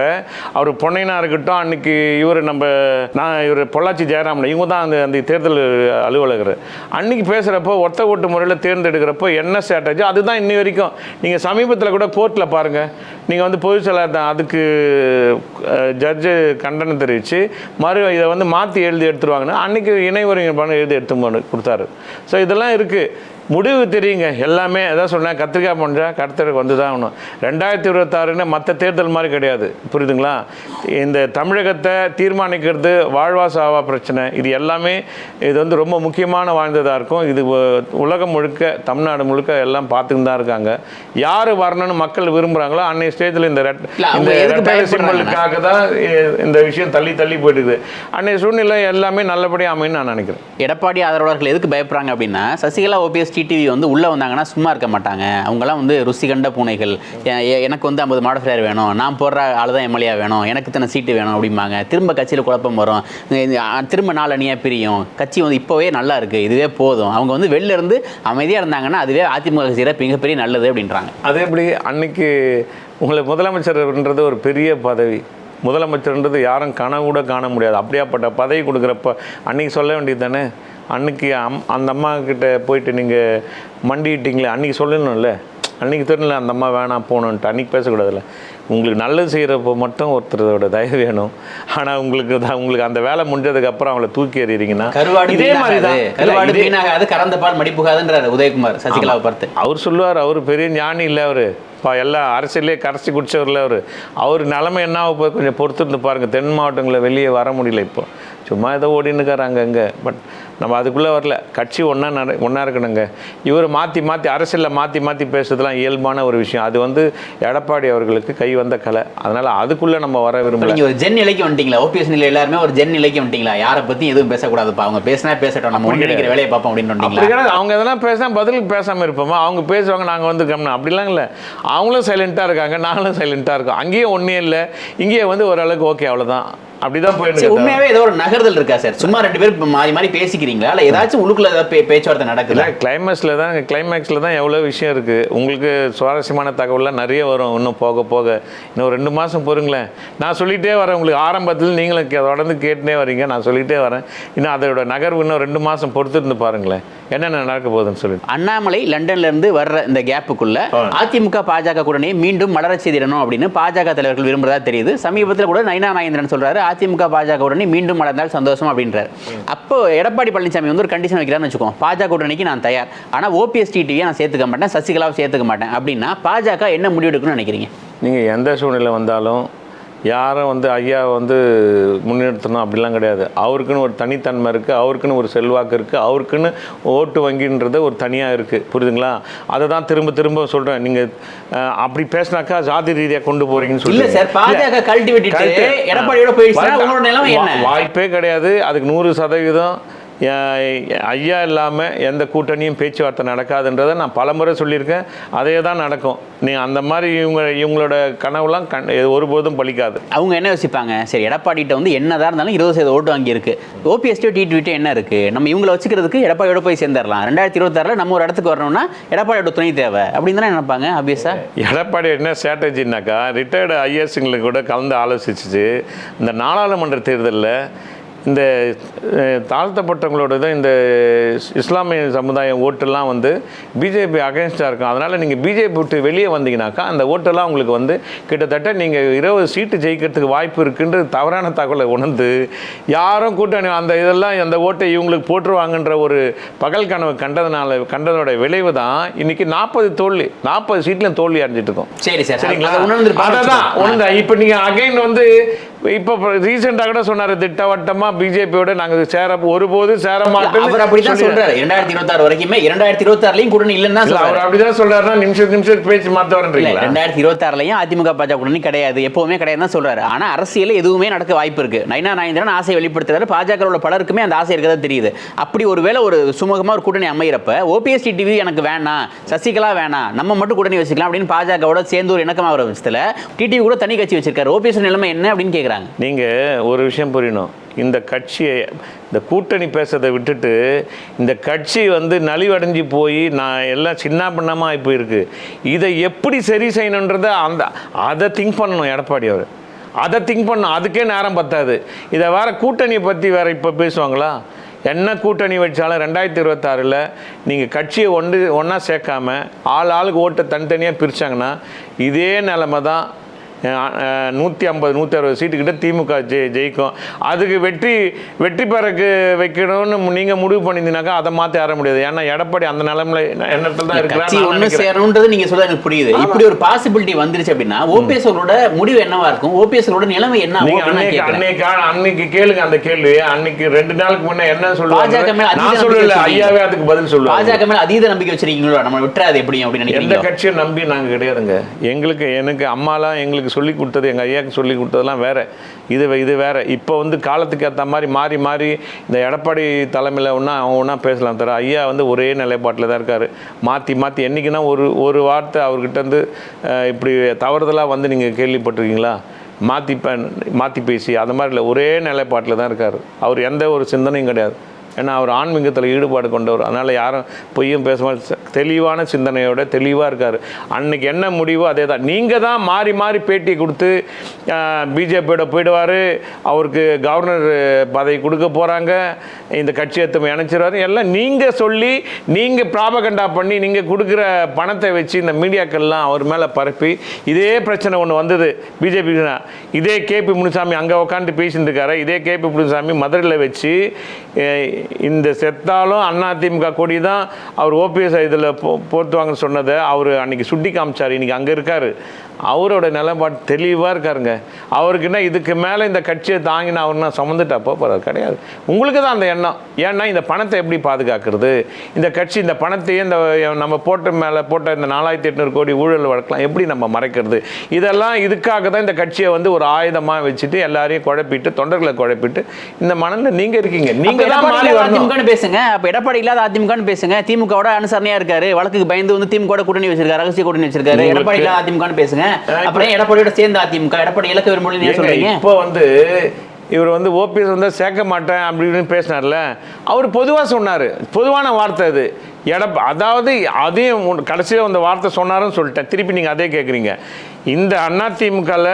அவர் பொன்னைனா இருக்கட்டும், அன்னைக்கு இவர் பொள்ளாச்சி ஜெயராமன், இவங்க தான் அந்த தேர்தல் அலுவலகர். அன்னைக்கு பேசுகிறப்போ ஒத்த ஓட்டு முறையில் தேர்ந்தெடுக்கிறப்போ என்ன ஸ்ட்ராட்டஜி, அதுதான் இன்னி வரைக்கும். நீங்கள் சமீபத்தில் கூட கோர்ட்டில் பாருங்கள், நீங்கள் வந்து பொதுச்செயலாளர் தான், அதுக்கு ஜட்ஜு கண்டனம் தெரிவித்து இதை வந்து மாற்றி எழுதி எடுத்துருவாங்கன்னா அன்றைக்கி இணை ஒருங்கிணைப்பாளர் எழுதி எடுத்து கொடுத்தாரு. ஸோ இதெல்லாம் இருக்குது. முடிவு தெரியுங்க எல்லாமே. அதான் சொன்னேன், கத்திரிக்காய் பண்ணுறா கடத்தலுக்கு வந்து தான் ஆகணும். 2026 மற்ற தேர்தல் மாதிரி கிடையாது, புரியுதுங்களா? இந்த தமிழகத்தை தீர்மானிக்கிறது வாழ்வா சாவா பிரச்சனை. இது எல்லாமே இது வந்து ரொம்ப முக்கியமான வாழ்ந்ததாக இருக்கும். இது உலகம் முழுக்க, தமிழ்நாடு முழுக்க எல்லாம் பார்த்துன்னு தான் இருக்காங்க. யார் வரணும்னு மக்கள் விரும்புகிறாங்களோ அன்னைய ஸ்டேஜில் இந்த சிம்பலுக்காக தான் இந்த விஷயம் தள்ளி தள்ளி போயிட்டுது. அன்னைய சூழ்நிலை எல்லாமே நல்லபடியாக அமைன்னு நான் நினைக்கிறேன். எடப்பாடி ஆதரவாளர்கள் எதுக்கு பயப்படுறாங்க அப்படின்னா, சசிகலா ஓபிஎஸ் டிடிவி வந்து உள்ளே வந்தாங்கன்னா சும்மா இருக்க மாட்டாங்க, அவங்களாம் வந்து ருசி கண்ட பூனைகள், எனக்கு வந்து 50 மாவட்ட செயலர் வேணும், நான் போடுற ஆள் தான் எம்எல்ஏ வேணும், எனக்கு தானே சீட்டு வேணும் அப்படிம்பாங்க. திரும்ப கட்சியில் குழப்பம் வரும், திரும்ப 4 அணியாக பிரியும். கட்சி வந்து இப்போவே நல்லா இருக்குது, இதுவே போதும், அவங்க வந்து வெளில இருந்து அமைதியாக இருந்தாங்கன்னா அதுவே அதிமுக கட்சியில் மிகப்பெரிய நல்லது அப்படின்றாங்க. அதே எப்படி அன்னைக்கு உங்களுக்கு முதலமைச்சர்ன்றது ஒரு பெரிய பதவி. முதலமைச்சர்ன்றது யாரும் கனவு கூட காண முடியாது. அப்படியாப்பட்ட பதவி கொடுக்குறப்ப அன்றைக்கி சொல்ல வேண்டியது தானே. அன்றைக்கி அந்த அம்மா கிட்ட போயிட்டு நீங்கள் மண்டிட்டீங்களே, அன்றைக்கி சொல்லணும்ல. அன்றைக்கி தெரியல அந்த அம்மா வேணாம் போகணுன்ட்டு அன்றைக்கி பேசக்கூடாதுல்ல. உங்களுக்கு நல்லது செய்கிறப்போ மட்டும் ஒருத்தரோட தயவு வேணும். ஆனால் உங்களுக்கு அந்த வேலை முடிஞ்சதுக்கப்புறம் அவங்கள தூக்கி எறிகிறீங்கன்னா இதே மாதிரி தான். கறந்த பால் மடிப்புகாதுன்றார் உதயகுமார் சசிகலாவை பார்த்து. அவர் சொல்லுவார், அவர் பெரிய ஞானி இல்லை, அவர் எல்லா அரசியலே கரைச்சி குடிச்சவரில் அவர் நிலைமை என்ன போய் கொஞ்சம் பொறுத்திருந்து பாருங்கள். தென் மாவட்டங்களில் வெளியே வர முடியல, இப்போ சும்மா ஏதோ ஓடின்னு இருக்காரு அங்கே. பட் நம்ம அதுக்குள்ளே வரல. கட்சி ஒன்றா இருக்கணுங்க. இவர் மாற்றி மாற்றி அரசியலில் மாற்றி பேசுறதுலாம் இயல்பான ஒரு விஷயம். அது வந்து எடப்பாடி அவர்களுக்கு கை வந்த கலை. அதனால் அதுக்குள்ளே நம்ம வர விரும்பல. நீங்கள் ஒரு ஜென் நிலைக்கு வந்துட்டீங்களா? ஓபிஎஸ் நிலை எல்லாருமே ஒரு ஜென் நிலைக்கு வந்துட்டீங்களா? யாரை பற்றி எதுவும் பேசக்கூடாதுப்பா, அவங்க பேசினா பேசட்டும், நம்ம ஒன்றிணைக்கிற வேலையை பார்ப்போம் அப்படின்னு. அவங்க எதனா பேசினா பதிலுக்கு பேசாமல் இருப்போமா? அவங்க பேசுவாங்க, நாங்கள் வந்து கம்னா அப்படிலாம் இல்லை. அவங்களும் சைலண்ட்டாக இருக்காங்க, நாங்களும் சைலண்ட்டாக இருக்கோம். அங்கேயும் ஒன்றே இல்லை, இங்கேயே வந்து ஓரளவுக்கு ஓகே, அவ்வளோதான். அப்படிதான் போயிட்டு. உண்மையாவே ஏதோ ஒரு நகர்தல் இருக்கா சார்? சும்மா 2 பேர் மாறி மாறி பேசிக்கிறீங்களா, இல்லை ஏதாச்சும் உள்ளுக்குள்ள ஏதாவது பேச்சுவார்த்தை நடக்குது? கிளைமேக்ஸில் தான் எவ்வளோ விஷயம் இருக்குது. உங்களுக்கு சுவாரஸ்யமான தகவல்லாம் நிறைய வரும். இன்னும் போக போக இன்னும் 2 மாதம் பொறுங்களேன். நான் சொல்லிகிட்டே வரேன். உங்களுக்கு ஆரம்பத்தில் நீங்களும் தொடர்ந்து கேட்டுனே வரீங்க, நான் சொல்லிகிட்டே வரேன். இன்னும் அதோட நகர்வு இன்னும் 2 மாதம் பொறுத்து இருந்து பாருங்களேன் என்னென்ன நடக்க போகுதுன்னு சொல்லி. அண்ணாமலை லண்டன்ல இருந்து வர்ற இந்த கேப்புக்குள்ள அதிமுக பாஜக கூடனே மீண்டும் மலர செய்திடணும் அப்படின்னு பாஜக தலைவர்கள் விரும்புறதா தெரியுது. சமீபத்தில் கூட நயினா நாகேந்திரன் சொல்றாரு, அதிமுக பாஜக உடனே மீண்டும் மலர்ந்தால் சந்தோஷம் அப்படின்றாரு. அப்போ எடப்பாடி பழனிசாமி வந்து ஒரு கண்டிஷன் வைக்கிறான்னு வச்சுக்கோம், பாஜக உடனேக்கு நான் தயார், ஆனால் ஓபிஎஸ் டிடிவியை நான் சேர்த்துக்க மாட்டேன், சசிகலாவை சேர்த்துக்க மாட்டேன் அப்படின்னா பாஜக என்ன முடிவு எடுக்கணும்னு நினைக்கிறீங்க? நீங்கள் எந்த சூழ்நிலை வந்தாலும் யாரும் வந்து ஐயா வந்து முன்னெடுத்தணும் அப்படிலாம் கிடையாது. அவருக்குன்னு ஒரு தனித்தன்மை இருக்குது, அவருக்குன்னு ஒரு செல்வாக்கு இருக்குது, அவருக்குன்னு ஓட்டு வங்கின்றது ஒரு தனியாக இருக்குது, புரியுதுங்களா? அதை தான் திரும்ப திரும்ப சொல்கிறேன். நீங்கள் அப்படி பேசினாக்கா ஜாதி ரீதியாக கொண்டு போகிறீங்கன்னு சொல்லி வாய்ப்பே கிடையாது. அதுக்கு 100% ஐயா இல்லாமல் எந்த கூட்டணியும் பேச்சுவார்த்தை நடக்காதுன்றதை நான் பலமுறை சொல்லியிருக்கேன். அதே தான் நடக்கும். நீங்கள் அந்த மாதிரி இவங்களோட கனவுலாம் ஒருபோதும் பலிக்காது. அவங்க என்ன யோசிப்பாங்க, சரி எடப்பாடிகிட்ட வந்து என்னதான் இருந்தாலும் 20% ஓட்டு வாங்கியிருக்கு, ஓபிஎஸ்டி டிடிவிட்ட என்ன இருக்குது, நம்ம இவங்களை வச்சுக்கிறதுக்கு எடப்பாடியோட போய் சேர்ந்துடலாம், 2026 நம்ம ஒரு இடத்துக்கு வரணும்னா எடப்பாடியோட துணை தேவை அப்படின்னு தானே நினைப்பாங்க. ஆப்வியஸாக எடப்பாடி என்ன ஸ்ட்ராட்டஜின்னாக்கா, ரிட்டையர்டு ஐஏஎஸ்ங்களுக்கு கூட கலந்து ஆலோசிச்சு இந்த நாடாளுமன்ற தேர்தலில் இந்த தாழ்த்தப்பட்டவங்களோட தான் இந்த இஸ்லாமிய சமுதாயம் ஓட்டெல்லாம் வந்து பிஜேபி அகைன்ஸ்டாக இருக்கும். அதனால் நீங்கள் பிஜேபி விட்டு வெளியே வந்தீங்கன்னாக்கா அந்த ஓட்டெல்லாம் உங்களுக்கு வந்து கிட்டத்தட்ட நீங்கள் 20 சீட்டு ஜெயிக்கிறதுக்கு வாய்ப்பு இருக்குன்ற தவறான தகவலை உணர்ந்து யாரும் கூட்டணி அந்த இதெல்லாம் அந்த ஓட்டை இவங்களுக்கு போட்டுருவாங்கன்ற ஒரு பகல் கனவு கண்டதோட விளைவு தான் இன்னைக்கு 40 சீட்லையும் தோல்வி அடைஞ்சிட்டு இருக்கோம். சரி சார், சரிங்களா? அதான் உணர்ந்து இப்போ நீங்கள் அகைன் வந்து இப்போ ரீசெண்டாக கூட சொன்னார் திட்டவட்டமா பிஜேபியோட நாங்கள் ஒருபோது சேர மாட்டோம். அவர் அப்படிதான் சொல்றாரு 2026 வரைக்குமே. 2026லயும் கூட்டணி இல்லைன்னா அவர் அப்படிதான் சொல்றாருன்னா நிமிஷம் பேச்சு மாத்தவரன்றீங்களா? 2026லயும் அதிமுக பாஜக கூட்டணி கிடையாது, எப்பவுமே கிடையாதுன்னு சொல்றாரு. ஆனா அரசியல் எதுவுமே நடக்க வாய்ப்பு இருக்கு. நயினா நாகேந்திரன் ஆசை வெளிப்படுத்துறாரு, பாஜக பலருக்குமே அந்த ஆசை இருக்கதா தெரியுது. அப்படி ஒருவேளை ஒரு சுமூகமா ஒரு கூட்டணி அமைகிறப்ப ஓபிஎஸ் டிவி எனக்கு வேணாம், சசிகலா வேணாம், நம்ம மட்டும் கூட்டணி வச்சுக்கலாம் அப்படின்னு பாஜகவோட சேர்ந்து ஒரு இணக்கமாக வர விஷயத்துல டிடிவி கூட தனி கட்சி வச்சிருக்காரு. ஓபிஎஸ் நிலைமை என்ன அப்படின்னு கேட்குறாங்க. நீங்கள் ஒரு விஷயம் புரியணும், இந்த கட்சியை இந்த கூட்டணி பேசுறதை விட்டுட்டு இந்த கட்சி வந்து நலிவடைஞ்சு போய் நான் எல்லாம் சின்ன பண்ணாமல் போயிருக்கு. இதை எப்படி சரி செய்யணுன்றதை அதை திங்க் பண்ணணும் எடப்பாடி அவர். அதை திங்க் பண்ணணும், அதுக்கே நேரம் பத்தாது. இதை வேற கூட்டணியை பற்றி வேற இப்போ பேசுவாங்களா? என்ன கூட்டணி வச்சாலும் 2026 நீங்கள் கட்சியை ஒன்றா சேர்க்காம ஆளுக்கு ஓட்டை தனித்தனியாக பிரித்தாங்கன்னா இதே நிலைமை தான். 150-160 சீட்டுக்கிட்ட திமுக ஜெயிக்கும். அதுக்கு வெற்றி பெறக்கு வைக்கணும்னு நீங்கள் முடிவு பண்ணியிருந்தீங்கன்னாக்கா அதை மாற்றி ஆற முடியாது. ஏன்னா எடப்பாடி அந்த நிலைமையில எண்ணத்தில் தான் இருக்கிறாங்க. ஒன்று சேரணுன்றது நீங்கள் சொல்ல எனக்கு புரியுது. இப்படி ஒரு பாசிபிலிட்டி வந்துருச்சு அப்படின்னா ஓபிஎஸ் அவரோட முடிவு என்னவா இருக்கும்? ஓபிஎஸ் அவரோட நிலைமை என்ன? அன்னைக்கு கேளுங்க அந்த கேள்வி. அன்னைக்கு 2 நாளுக்கு முன்னே என்ன சொல்லுவாங்க? நான் சொல்லல, ஐயாவே அதுக்கு பதில் சொல்லுவாங்க. பாஜக மேல அதீத நம்பிக்கை வச்சிருக்கீங்களோ, நம்ம விட்டுறாது எப்படி அப்படின்னு நினைக்கிறீங்க? எந்த கட்சியை நம்பி நாங்கள் கிடையாதுங்க. எனக்கு அம்மாலாம் எங்களுக்கு சொல்லி கொடுத்தது, எங்கள் ஐயாவுக்கு சொல்லி கொடுத்ததெல்லாம் வேற, இது வேற. இப்போ வந்து காலத்துக்கு ஏற்ற மாதிரி மாறி இந்த எடப்பாடி தலைமையில் ஒன்றா பேசலாம் தர. ஐயா வந்து ஒரே நிலைப்பாட்டில் தான் இருக்கார். மாற்றி என்றைக்குன்னா ஒரு வார்த்தை அவர்கிட்ட இருந்து இப்படி தவறுதலாக வந்து நீங்கள் கேள்விப்பட்டிருக்கீங்களா? மாற்றி பேசி அந்த மாதிரி இல்லை, ஒரே நிலைப்பாட்டில் தான் இருக்கார். அவர் எந்த ஒரு சிந்தனையும் கிடையாது. ஏன்னா அவர் ஆன்மீகத்தில் ஈடுபாடு கொண்டவர். அதனால் யாரும் பொய்யும் பேசும்போது தெளிவான சிந்தனையோட தெளிவாக இருக்கார். அன்றைக்கி என்ன முடிவோ அதே தான். நீங்கள் தான் மாறி பேட்டி கொடுத்து பிஜேபியோட போயிடுவார், அவருக்கு கவர்னர் பதவி கொடுக்க போகிறாங்க, இந்த கட்சியை இணைச்சிருவார், எல்லாம் நீங்கள் சொல்லி நீங்கள் ப்ராபகண்டா பண்ணி நீங்கள் கொடுக்குற பணத்தை வச்சு இந்த மீடியாக்கள்லாம் அவர் மேலே பரப்பி இதே பிரச்சனை ஒன்று வந்தது பிஜேபி. இதே கேபி முனுசாமி அங்கே உட்காந்து பேசிட்டு இருக்காரு. இதே கேபி முனுசாமி மதுரையில் வச்சு இந்த செத்தாலும் அதிமுக கொடி தான் அவர் ஓபிஎஸ் இதில் போர்த்துவாங்கன்னு சொன்னதை அவர் அன்றைக்கி சுட்டி காமிச்சார். இன்றைக்கி அங்கே இருக்கார். அவரோட நிலைப்பாடு தெளிவாக இருக்காருங்க. அவருக்குன்னா இதுக்கு மேலே இந்த கட்சியை தாங்கினா அவர்னா சுமந்துட்டா போகிறார் கிடையாது. உங்களுக்கு தான் அந்த எண்ணம். ஏன்னா இந்த பணத்தை எப்படி பாதுகாக்கிறது, இந்த கட்சி இந்த பணத்தையே இந்த நம்ம போட்ட இந்த 4800 கோடி ஊழல் வழக்கெலாம் எப்படி நம்ம மறைக்கிறது, இதெல்லாம் இதுக்காக தான் இந்த கட்சியை வந்து ஒரு ஆயுதமாக வச்சுட்டு எல்லாரையும் குழப்பிட்டு தொண்டர்களை குழப்பிட்டு இந்த மனதில் நீங்கள் இருக்கீங்க. நீங்கள் தான் அதிமுக பேசுங்க. அப்ப எடப்பாடி இல்லாத அதிமுக பேசுங்க. திமுக அனுசரணையா இருக்காரு, வழக்குக்கு பயந்து வந்து திமுக கூட்டணி வச்சிருக்காரு, ரகசிய கூட்டணி வச்சிருக்காரு. எடப்பாடி இல்லாத அதிமுக பேசுங்க. அப்புறம் எடப்பாடியோட சேர்ந்த அதிமுக எடப்பாடி இலக்க விரும்புறீங்க சொல்றீங்க. இப்போ வந்து இவர் வந்து ஓபிஎஸ் வந்து சேர்க்க மாட்டேன் அப்படின்னு பேசினார்ல, அவர் பொதுவாக சொன்னார். பொதுவான வார்த்தை அது. அதாவது அதையும் கடைசியில் அந்த வார்த்தை சொன்னாருன்னு சொல்லிட்டேன். திருப்பி நீங்கள் அதே கேட்குறீங்க. இந்த அதிமுகவில்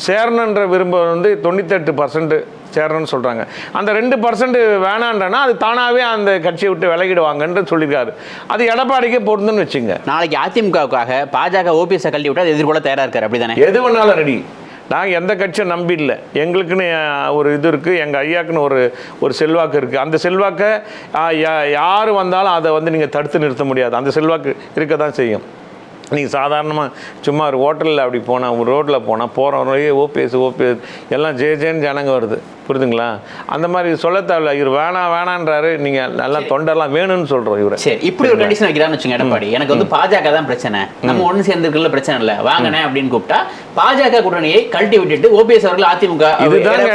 சேரணுன்ற விரும்புவது வந்து 98% சேரணும்னு சொல்கிறாங்க. அந்த 2% வேணான்றனா அது தானாகவே அந்த கட்சியை விட்டு விலகிடுவாங்கன்னு சொல்லியிருக்காரு. அது எடப்பாடிக்கே பொருந்துன்னு வச்சுங்க. நாளைக்கு அதிமுகவுக்காக பாஜக ஓபிஎஸ் கல்வி விட்டு எதிர்கொள்ள தயாராக இருக்காரு, அப்படி தானே? எது வேணாலும் ரெடி. நாங்கள் எந்த கட்சியும் நம்பி இல்லை. எங்களுக்குன்னு ஒரு இது இருக்குது, எங்கள் ஐயாக்குன்னு ஒரு செல்வாக்கு இருக்குது. அந்த செல்வாக்கை யார் வந்தாலும் அதை வந்து நீங்கள் தடுத்து நிறுத்த முடியாது. அந்த செல்வாக்கு இருக்க தான் செய்யும். நீங்கள் சாதாரணமாக சும்மா ஒரு ஹோட்டலில் அப்படி போனால், ஒரு ரோட்டில் போனால் போகிறவரையே ஓபிஎஸ் எல்லாம் ஜேன்னு ஜனங்க வருது, புரியுதுங்களா? அந்த மாதிரி சொல்ல தேவையில்ல. இவர் வேணான்றாரு, நீங்கள் நல்லா தொண்டெல்லாம் வேணும்னு சொல்கிறோம். இவர் சரி இப்படி ஒரு கண்டிஷன் வைக்கிறான்னு வச்சுங்க எடப்பாடி, எனக்கு வந்து பாஜக தான் பிரச்சனை, நம்ம ஒன்று சேர்ந்துருக்கல பிரச்சனை இல்லை, வாங்கினேன் அப்படின்னு கூப்பிட்டா பாஜக கூட்டணியை கழட்டி விட்டுட்டு ஓபிஎஸ் அவர்கள் அதிமுக. இதுதாங்க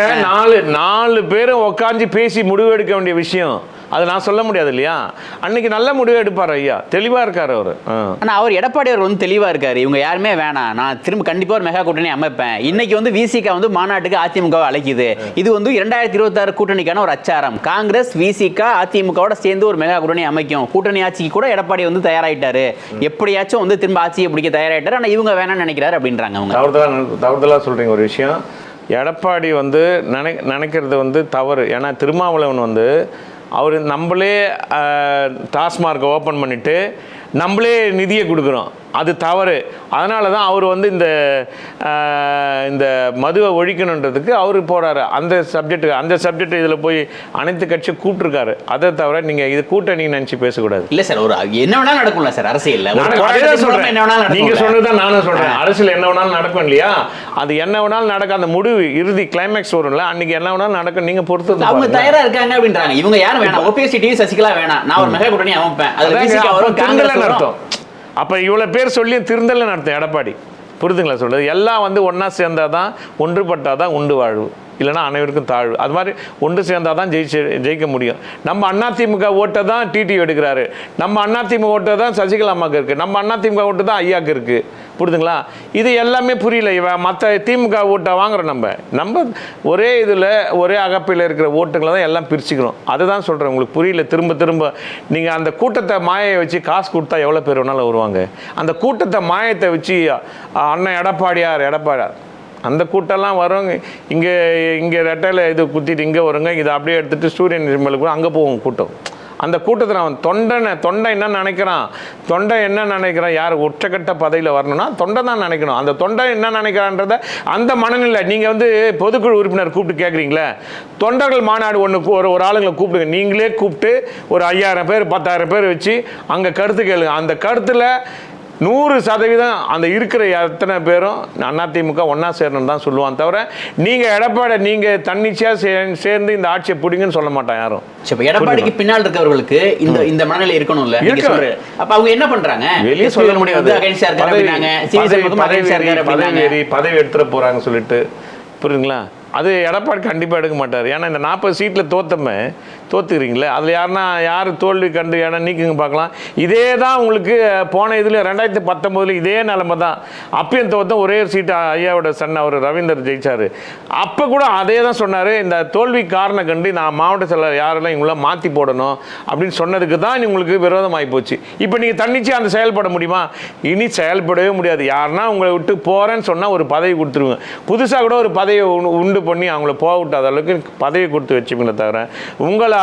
4 பேரும் உட்காந்து பேசி முடிவு எடுக்க வேண்டிய விஷயம். அது நான் சொல்ல முடியாது இல்லையா? அன்னைக்கு நல்ல முடிவு எடுப்பார் ஐயா, தெளிவாக இருக்கார் அவர். ஆனால் அவர் எடப்பாடி அவர் வந்து தெளிவாக இருக்காரு, இவங்க யாருமே வேணாம், நான் திரும்ப கண்டிப்பாக ஒரு மெகா கூட்டணி அமைப்பேன். இன்னைக்கு வந்து விசிக வந்து மாநாட்டுக்கு அதிமுகவை அழைக்குது. இது வந்து 2026 கூட்டணிக்கான ஒரு அச்சாரம். காங்கிரஸ் விசிக அதிமுகவோட சேர்ந்து ஒரு மெகா கூட்டணி அமைக்கும். கூட்டணி ஆட்சிக்கு கூட எடப்பாடி வந்து தயாராயிட்டாரு, எப்படியாச்சும் வந்து திரும்ப ஆட்சியை பிடிக்க தயாராயிட்டாரு. ஆனால் இவங்க வேணாம்னு நினைக்கிறாரு அப்படின்றாங்க அவங்க. தவறுதலாக சொல்றீங்க ஒரு விஷயம். எடப்பாடி வந்து நினைக்கிறது வந்து தவறு. ஏன்னா திருமாவளவன் வந்து அவர் நம்மளே டாஸ்மார்க்கை ஓப்பன் பண்ணிவிட்டு நம்மளே நிதியை கொடுக்குறோம், அது தவறு. அதனால தான் அவர் வந்து இந்த மதுவை ஒழிக்கணுன்றதுக்கு அவர் போகிறாரு அந்த சப்ஜெக்ட் இதில் போய் அனைத்து கட்சியும் கூப்பிட்டுருக்காரு. அதை தவிர நீங்கள் இது கூட்டணி நினச்சி பேசக்கூடாது. இல்லை சார், ஒரு என்ன வேணாலும் நடக்கும்ல சார் அரசியல். நீங்கள் சொன்னது தான் நானும் சொல்கிறேன். அரசியல் என்ன வேணாலும் நடக்கும் இல்லையா? அது என்ன வேணாலும் நடக்கும். அந்த முடிவு இறுதி கிளைமேக்ஸ் வரும்ல, அன்றைக்கி என்ன வேணாலும் நடக்கும். நீங்கள் பொறுத்து அவங்க தயாராக இருக்காங்க அப்படின்றாங்க. இவங்க யாரும் வேணாம், ஓபிஎஸ் டிவி சசிகலா வேணாம், நான் ஒரு மெகா கூட்டணி அமைப்பேன், அதில் அர்த்தம். அப்போ இவ்வளோ பேர் சொல்லி திருந்தல நடத்தும் எடப்பாடி. புரிதுங்களா சொல்கிறது? எல்லாம் வந்து ஒன்றா சேர்ந்தால் தான், ஒன்றுபட்டால் தான் உண்டு வாழ்வு, இல்லைனா அனைவருக்கும் தாழ்வு. அது மாதிரி ஒன்று சேர்ந்தால் தான் ஜெயிக்க முடியும். நம்ம அதிமுக ஓட்டை தான் டிடி எடுக்கிறாரு, நம்ம அதிமுக ஓட்டை தான் சசிகலா அம்மாவுக்கு இருக்குது, நம்ம அதிமுக ஓட்டு தான் ஐயாவுக்கு இருக்குது. புரிதுங்களா? இது எல்லாமே புரியல. மற்ற திமுக ஓட்டை வாங்குகிறோம். நம்ம ஒரே இதில் ஒரே அகப்பையில் இருக்கிற ஓட்டுங்களை தான் எல்லாம் பிரிச்சுக்கிறோம். அதுதான் சொல்கிறேன். உங்களுக்கு புரியல. திரும்ப நீங்கள் அந்த கூட்டத்தை மாயை வச்சு காசு கொடுத்தா எவ்வளோ பேர் வேணாலும் வருவாங்க. அந்த கூட்டத்தை மாயத்தை வச்சு அண்ணன் எடப்பாடியார் அந்த கூட்டம்லாம் வரும். இங்கே ரெட்டையில் இது குத்திட்டு இங்கே வருங்க, இதை அப்படியே எடுத்துகிட்டு சூரியன் நிர்மலுக்கு அங்கே போகும் கூட்டம். அந்த கூட்டத்தில் அவன் தொண்டை என்ன நினைக்கிறான், யார் உச்சக்கட்ட பதவியில் வரணும்னா தொண்டை தான் நினைக்கணும். அந்த தொண்டை என்ன நினைக்கிறான்றத அந்த மனநிலை. நீங்கள் வந்து பொதுக்குழு உறுப்பினர் கூப்பிட்டு கேட்குறீங்களே, தொண்டர்கள் மாநாடு ஒரு ஆளுங்களை கூப்பிடுங்க. நீங்களே கூப்பிட்டு ஒரு 5000 பேர் 10,000 பேர் வச்சு அங்கே கருத்து கேளுங்க. அந்த கருத்தில் 100% அந்த இருக்கிற எத்தனை பேரும் அதிமுக ஒன்றா சேரணும்னு தான் சொல்லுவான். தவிர நீங்கள் எடப்பாடி நீங்கள் தன்னிச்சையாக சேர்ந்து இந்த ஆட்சியை பிடிங்கன்னு சொல்ல மாட்டான் யாரும். எடப்பாடிக்கு பின்னால் இருக்கவர்களுக்கு இந்த மனநிலை இருக்கணும்ல. அப்ப அவங்க என்ன பண்றாங்க? வெளியே சொல்ல முடியாது. பதவி எடுத்துட போறாங்க சொல்லிட்டு. புரியுதுங்களா? அது எடப்பாடி கண்டிப்பாக எடுக்க மாட்டார். ஏன்னா இந்த 40 சீட்டில் தோத்துக்கிறீங்களே, அதில் யார் தோல்வி கண்டு ஏன்னா நீக்குங்க பார்க்கலாம். இதே தான் உங்களுக்கு போன இதில் 2019 இதே நிலைமை தான். அப்பயும் தோற்ற ஒரே ஒரு சீட்டு ஐயாவோட சன் அவர் ரவீந்தர் ஜெயிச்சார். அப்போ கூட அதே தான் சொன்னார். இந்த தோல்வி காரணம் கண்டு நான் மாவட்ட செயலர் யாரெல்லாம் இவங்களாம் மாற்றி போடணும் அப்படின்னு சொன்னதுக்கு தான் உங்களுக்கு விரோதமாகி போச்சு. இப்போ நீங்கள் தன்னிச்சு அந்த செயல்பட முடியுமா? இனி செயல்படவே முடியாது. யாருன்னா உங்களை விட்டு போகிறேன்னு சொன்னால் ஒரு பதவி கொடுத்துருங்க. புதுசாக கூட ஒரு பதவியை உண்டு பண்ணி அவங்கள போக விட்டாத அளவுக்கு பதவி கொடுத்து வச்சுப்பீங்களே தவிர உங்களால்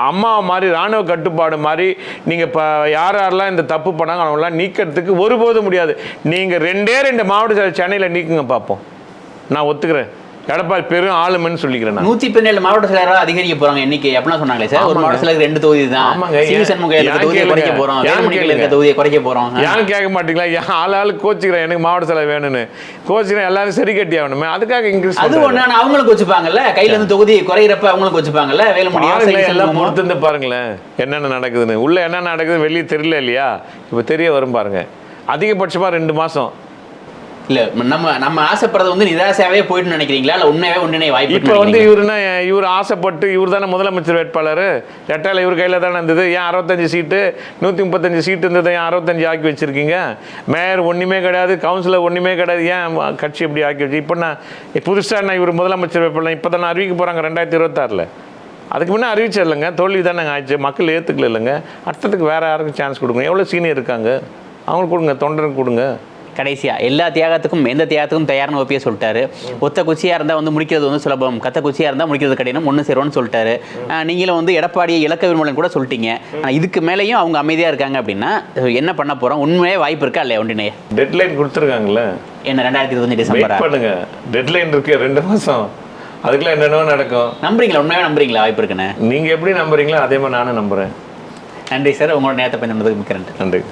அம்மா மாதிரி இராணுவ கட்டுப்பாடு மாதிரி நீங்கள் இப்போ யாரெல்லாம் இந்த தப்பு பண்ணாங்க அவங்களாம் நீக்கிறதுக்கு ஒருபோதும் முடியாது. நீங்கள் 2 மாவட்ட செயலர் சென்னையில் நீக்குங்க பார்ப்போம். நான் ஒத்துக்கிறேன். எடப்பாடி பெரும் ஆளுமன்னு சொல்லிக்கிறேன். 117 மாவட்ட செயலராக அதிகரிக்க போறாங்க எண்ணிக்கை அப்படின்னா சொன்னாங்களே சார். ஒரு மாவட்ட செயலருக்கு 2 தொகுதி தான். தொகுதியை குறைக்க போறோம், தொகுதியை குறைக்க போறோம். யாரும் கேட்க மாட்டீங்களா? ஆளு கோச்சிக்கிறேன் எனக்கு மாவட்ட செயலர் வேணும்னு கோச்சிக்கிறேன். எல்லாரும் சரி கட்டி ஆகணுமே, அதுக்காக இன்க்ரீஸ். அது ஒண்ணு அவங்களுக்கு வச்சுப்பாங்கல்ல, கையில இருந்து தொகுதி குறையிறப்ப அவங்களுக்கு வச்சுப்பாங்கல்ல. வேலுமணி எல்லாம் பொறுத்து இருந்து பாருங்களேன் என்னென்ன நடக்குதுன்னு. உள்ள என்ன நடக்குது வெளியே தெரியல இல்லையா? இப்போ தெரிய வரும் பாருங்க. அதிகபட்சமா 2 மாசம் இல்ல நம்ம ஆசைப்படுறது வந்து நிராசையாவே போயிட்டு நினைக்கிறீங்களா, இல்ல உண்மையாவே ஒன்றிணைய வாய்ப்பு? இப்போ வந்து இவர் ஆசைப்பட்டு இவர் தானே முதலமைச்சர் வேட்பாளர். ரெட்டால இவர் கையில் தானே இருந்தது. ஏன் 65 சீட்டு 135 சீட்டு இருந்தது, ஏன் 65 ஆக்கி வச்சிருக்கீங்க? மேயர் ஒன்றுமே கிடையாது, கவுன்சிலர் ஒன்றுமே கிடையாது, ஏன் கட்சி இப்படி ஆக்கி வச்சு? இப்போ நான் புதுசாக இவர் முதலமைச்சர் வேட்பாளர் இப்போ தான் அறிவிக்க போகிறாங்க 2026. அதுக்கு முன்னே அறிவிச்சா இல்லைங்க, தோல்வி தானே ஆயிடுச்சு. மக்கள் ஏற்றுக்கல இல்லைங்க. அடுத்ததுக்கு வேறு யாருக்கும் சான்ஸ் கொடுங்க. எவ்வளோ சீனியர் இருக்காங்க அவங்களுக்கு கொடுங்க, தொண்டருக்கு கொடுங்க. கடைசியாக எல்லா தியாகத்துக்கும் எந்த தியாகத்துக்கும் தயார்னு ஓபிஎஸ் சொல்லிட்டாரு. ஒத்த குச்சியாக இருந்தால் வந்து முடிக்கிறது வந்து சுலபம், கத்த குச்சியாக இருந்தால் முடிக்கிறது கடினம், ஒன்று சேரும்னு சொல்லிட்டாரு. நீங்களும் வந்து எடப்பாடியை இலக்க விரும்பலன்னு கூட சொல்லிட்டீங்க. ஆனால் இதுக்கு மேலேயும் அவங்க அமைதியாக இருக்காங்க அப்படின்னா என்ன பண்ண போகிறோம்? உண்மையே வாய்ப்பு இருக்கா இல்லையா? ஒன்றிணைய டெட்லைன் கொடுத்துருக்காங்கல்ல. என்ன 2025 டிசம்பர் பண்ணுங்க. டெட்லைன் இருக்கு 2 மாதம். அதுக்குள்ள என்னென்ன நடக்கும்? நம்புறீங்களா? உண்மையாக நம்புறீங்களா வாய்ப்பு இருக்குன்னு? நீங்கள் எப்படி நம்புறீங்களோ அதே மாதிரி நானும் நம்புகிறேன். நன்றி சார், உங்களோட நேரத்தை பயன்படுத்துறதுக்கு மிக்க நன்றி. நன்றி.